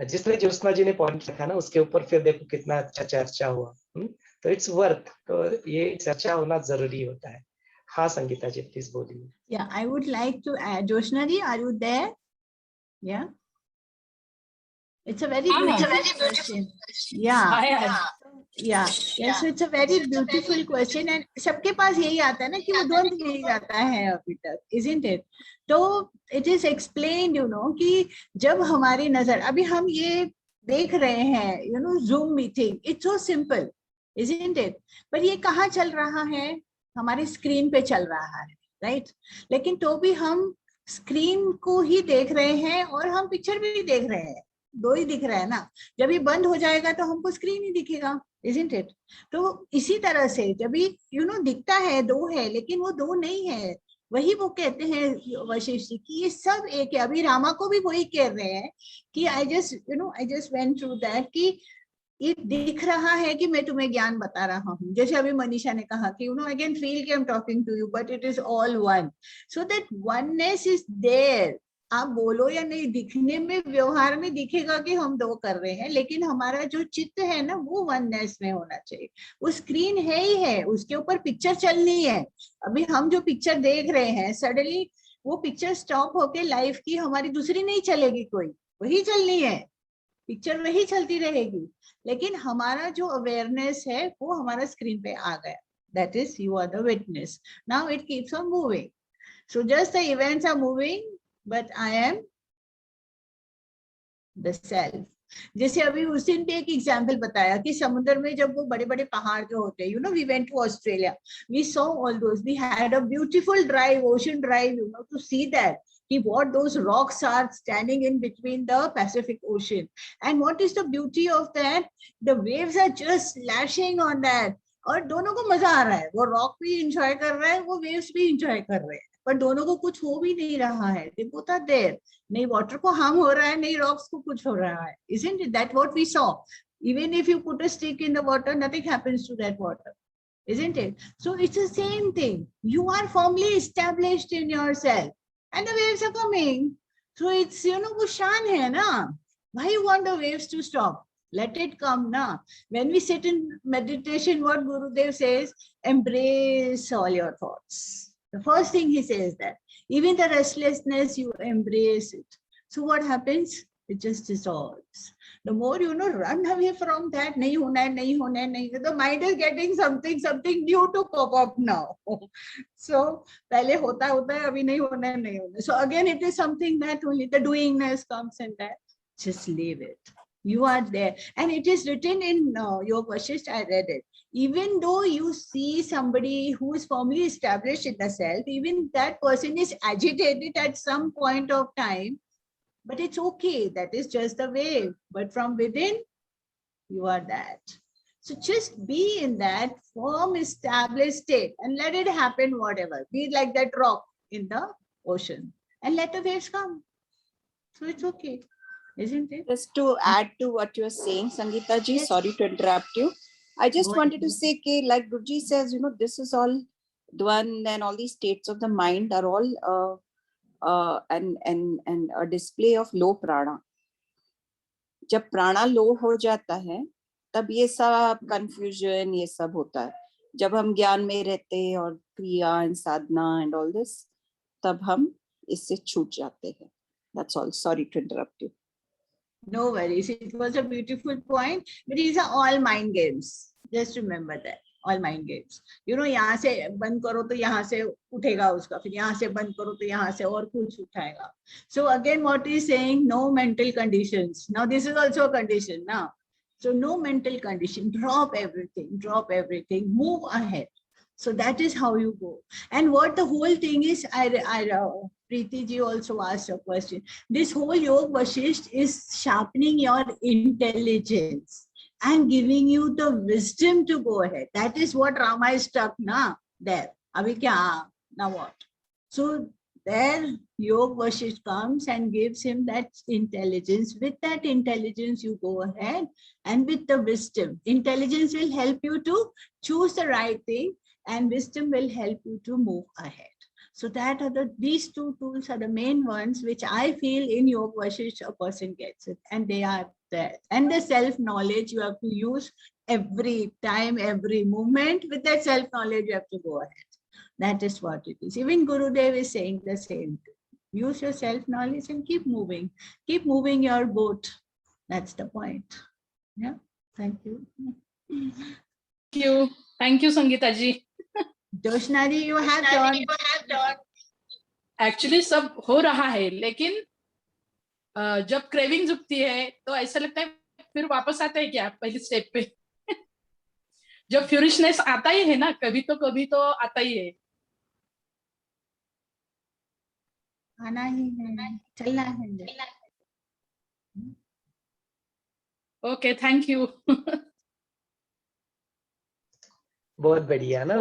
जिसने ज्योत्सना जी ने पॉइंट रखा ना, उसके ऊपर फिर देखो कितना अच्छा चर्चा हुआ. तो इट्स वर्थ, तो ये चर्चा होना जरूरी होता है. हाँ संगीता जी, प्लीज बोलिए. Yeah, I would like to add. Jyotsna ji, are you there? Yeah. It's a very beautiful question. Yeah. So it's a very beautiful question, and सबके पास यही आता है ना कि वो द्वंद यही आता है अभी तक, isn't it? तो it is explained, कि जब हमारी नजर, अभी हम ये देख रहे हैं, Zoom meeting, it's so simple, isn't it? पर ये कहाँ चल रहा है? हमारी स्क्रीन पे चल रहा है, राइट? लेकिन तो भी हम स्क्रीन को ही देख रहे हैं और हम पिक्चर भी देख रहे हैं. दो ही दिख रहा है ना. जब ये बंद हो जाएगा तो हमको स्क्रीन ही दिखेगा, isn't it? तो इसी तरह से जब भी दिखता है दो है, लेकिन वो दो नहीं है. वही वो कहते हैं वशिष्ठ जी कि ये सब एक है. अभी रामा को भी वही कह रहे हैं कि I just went through that कि ये दिख रहा है कि मैं तुम्हें ज्ञान बता रहा हूँ. जैसे अभी मनीषा ने कहा कि I can feel कि I'm talking to you, but it is all one. So that oneness is there. आप बोलो या नहीं, दिखने में, व्यवहार में दिखेगा कि हम दो कर रहे हैं, लेकिन हमारा जो चित्त है ना, वो वननेस में होना चाहिए. वो स्क्रीन है ही है, उसके ऊपर पिक्चर चलनी है. अभी हम जो पिक्चर देख रहे हैं, सडनली वो पिक्चर स्टॉप होके लाइफ की हमारी दूसरी नहीं चलेगी, कोई वही चलनी है. पिक्चर वही चलती रहेगी, लेकिन हमारा जो अवेयरनेस है वो हमारा स्क्रीन पे आ गया. That is, you are the witness. Now it keeps on moving. So just the events are moving, but I am the self. जैसे अभी उस दिन पे एक एग्जाम्पल बताया कि समुद्र में जब वो बड़े बड़े पहाड़ जो होते हैं, we went to Australia, we saw all those, we had a beautiful drive, ocean drive, to see that what those rocks are standing in between the Pacific Ocean. And what is the beauty of that? The waves are just lashing on that. और दोनों को मजा आ रहा है, वो rock भी enjoy कर रहा है, वो वेव्स भी इंजॉय कर रहे हैं, पर दोनों को कुछ हो भी नहीं रहा है। They both are there. नहीं वाटर को हार्म हो रहा है, नहीं रॉक्स को कुछ हो रहा है. Isn't it that what we saw? Even if you put a stick in the water, nothing happens to that water. Isn't it? So it's the same thing. You are firmly established in yourself and the waves are coming. So it's, वो शान है ना. Why you want the waves to stop? Let it come now. When we sit in meditation, what Gurudev says, embrace all your thoughts. The first thing he says that even the restlessness, you embrace it. So what happens? It just dissolves. The more run away from that, nahi hona hai, nahi hona hai, nahi. The mind is getting something new to pop up now. So pehle hota hai, abhi nahi hona hai, nahi hona hai. So again, it is something that only the doingness comes in that. Just leave it. You are there, and it is written in Yoga Vasishtha. I read it. Even though you see somebody who is firmly established in the self, even that person is agitated at some point of time, but it's okay. That is just the wave. But from within, you are that. So just be in that firm, established state and let it happen, whatever. Be like that rock in the ocean and let the waves come. So it's okay. Isn't it? Just to add to what you're saying, Sangeeta ji, Yes. sorry to interrupt you. I just Go wanted to ahead. say, like Guruji says, this is all Dwan and all these states of the mind are all and a display of low prana. जब प्राणा लो हो जाता है, तब ये सब confusion ये सब होता है. जब हम ज्ञान में रहते हैं और क्रिया and sadhana and all this, तब हम इससे छूट जाते हैं. That's all. Sorry to interrupt you. No worries. It was a beautiful point. But these are all mind games. Just remember that. All mind games. यहाँ से बंद करो तो यहाँ से उठेगा उसका, फिर यहाँ से बंद करो तो यहाँ से और कुछ उठाएगा. So again, what he's saying, no mental conditions. Now this is also a condition now. So no mental condition. Drop everything. Move ahead. So that is how you go. And what the whole thing is, Preeti ji also asked a question. This whole Yoga Vasishtha is sharpening your intelligence and giving you the wisdom to go ahead. That is what Rama is stuck now there. Abhi kya? Now what? So there Yoga Vasishtha comes and gives him that intelligence. With that intelligence, you go ahead, and with the wisdom, intelligence will help you to choose the right thing, and wisdom will help you to move ahead. So that are these two tools are the main ones which I feel in Yoga Vasishtha a person gets it, and they are there. And the self-knowledge you have to use every time, every moment. With that self-knowledge you have to go ahead. That is what it is. Even Gurudev is saying the same thing. Use your self-knowledge and keep moving your boat. That's the point. Yeah. Thank you. Thank you, Sangeeta ji. Jyoshna ji, you have done. Actually सब हो रहा है, लेकिन जब craving जुकती है तो ऐसा लगता है फिर वापस आता है क्या पहले स्टेप पे. जब फ्यूरिशनेस आता ही है ना, कभी तो आता ही है. आना ही है, चलना है. Okay, thank you. बहुत बढ़िया ना.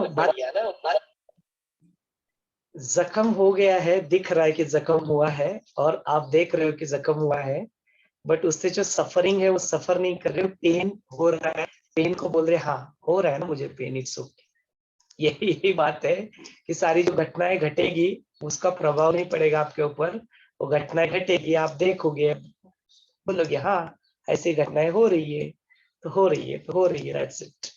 जख्म हो गया है, दिख रहा है कि जख्म हुआ है, और आप देख रहे हो कि जख्म हुआ है, बट उससे जो सफरिंग है वो सफर नहीं कर रहे हो. पेन हो रहा है, पेन को बोल रहे हाँ हो रहा है ना मुझे पेन, इट्स ओके. यही बात है कि सारी जो घटनाएं घटेगी उसका प्रभाव नहीं पड़ेगा आपके ऊपर. वो घटनाएं घटेगी, आप देखोगे, बोलोगे हाँ ऐसी घटनाएं हो रही है तो हो रही है तो हो रही है. That's it.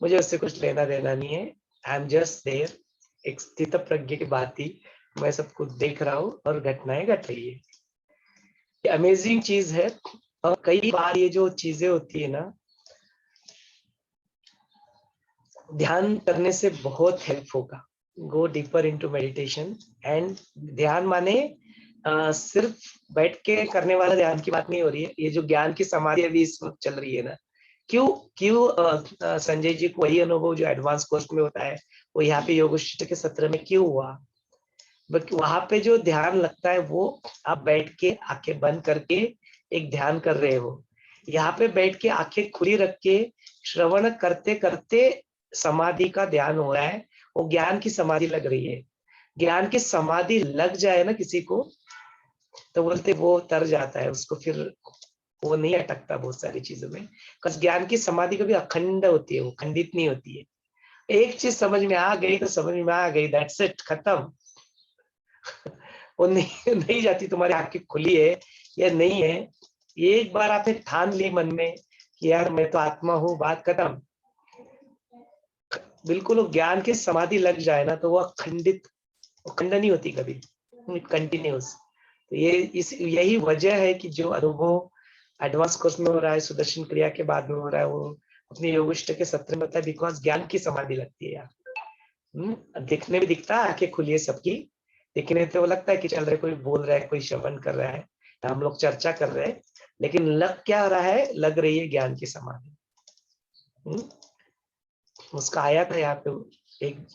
मुझे उससे कुछ लेना देना नहीं है. आई एम जस्ट देयर, एक स्थित प्रज्ञ की बात ही, मैं सब कुछ देख रहा हूँ और घटनाएं घट रही है. ये अमेजिंग चीज है. और कई बार ये जो चीजें होती है ना, ध्यान करने से बहुत हेल्प होगा. Go deeper into meditation. And ध्यान माने सिर्फ बैठ के करने वाला ध्यान की बात नहीं हो रही है. ये जो ज्ञान की समाधि अभी इस वक्त चल रही है ना, क्यों संजय जी को वही अनुभव जो एडवांस कोर्स में होता है वो यहाँ पे योग वशिष्ठ के सत्र में क्यों हुआ? बट वहां पे जो ध्यान लगता है वो आप बैठ के आंखें बंद करके एक ध्यान कर रहे हो. यहाँ पे बैठ के आंखें खुली रख के श्रवण करते करते समाधि का ध्यान हो रहा है, वो ज्ञान की समाधि लग रही है। ज्ञान की समाधि लग जाए ना किसी को, तो बोलते वो तर जाता है, उसको फिर वो नहीं अटकता बहुत सारी चीजों में। बस ज्ञान की समाधि कभी अखंड होती है, वो खंडित नहीं होती है। एक चीज समझ में आ गई तो समझ में आ गई, दैट्स इट, खत्म। वो नहीं नहीं जाती, तुम्हारी आंखें खुली है या नहीं है, एक बार आपने ठान ली मन में कि यार मैं तो आत्मा हूँ, बात खत्म। बिल्कुल वो ज्ञान की समाधि लग जाए ना, तो वो अखंडित, खंड नहीं होती कभी, कंटिन्यूस। तो ये यही वजह है कि जो अनुभव एडवांस कोर्स में हो रहा है, सुदर्शन क्रिया के बाद में हो रहा है, वो अपने योगिष्ठ के सत्र में होता है, बिकॉज ज्ञान की समाधि लगती है यार। दिखने में दिखता है, आंखें खुली है सबकी, दिखने तो वो लगता है कि चल रहे, कोई बोल रहा है, कोई श्रवण कर रहा है, हम लोग चर्चा कर रहे हैं, लेकिन लग क्या रहा है, लग रही है ज्ञान की समाधि। उसका आया था यहाँ पे एक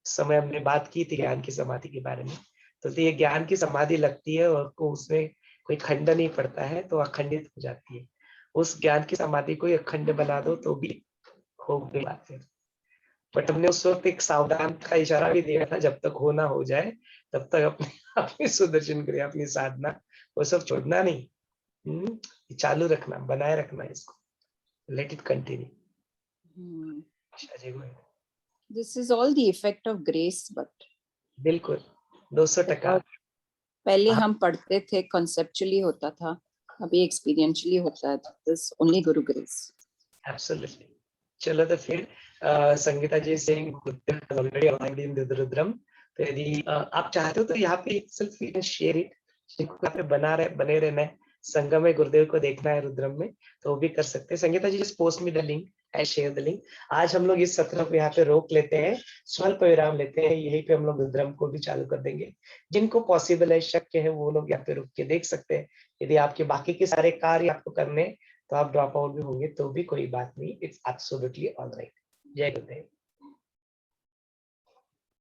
समय, हमने बात की थी ज्ञान की समाधि के बारे में। तो ये ज्ञान की समाधि लगती है और को उसमें कोई खंड नहीं पड़ता है, तो अखंडित हो जाती है। उस ज्ञान की समाधि को अखंड बना दो तो भी हो गई बात है। बट हमने उस वक्त एक सावधान का इशारा भी दिया था, जब तक हो ना हो जाए तब तक अपनी अपनी सुदर्शन क्रिया, अपनी साधना, वो सब छोड़ना नहीं, चालू रखना, बनाए रखना इसको, let it continue. This is all the effect of grace, but बिल्कुल 200%। पहले हम पढ़ते थे, conceptually होता था, अभी experientially होता है। This only Guru grace. Absolutely. चलो तो फिर संगीता जी से ऑलरेडी अलाइंड इन रुद्रम, तो यदि आप चाहते हो तो यहाँ पे सिर्फ यू कैन शेयर इट, यहाँ पे बने रहना है, संगम में गुरुदेव को देखना है रुद्रम में, तो वो भी कर सकते हैं। Sangeeta ji just post me the link, I share the link. आज हम लोग इस सत्र को यहाँ पे रोक लेते हैं, स्वल्प विराम लेते हैं, यहीं पे हम लोग रुद्रम को भी चालू कर देंगे। जिनको पॉसिबल है, शक्य है, वो लोग यहाँ पे रुक के देख सकते हैं। यदि आपके बाकी के सारे कार्य आपको करने तो आप ड्रॉप आउट भी होंगे तो भी कोई बात नहीं, इट्स एब्सोल्युटली ऑलराइट। जय गुरुदेव।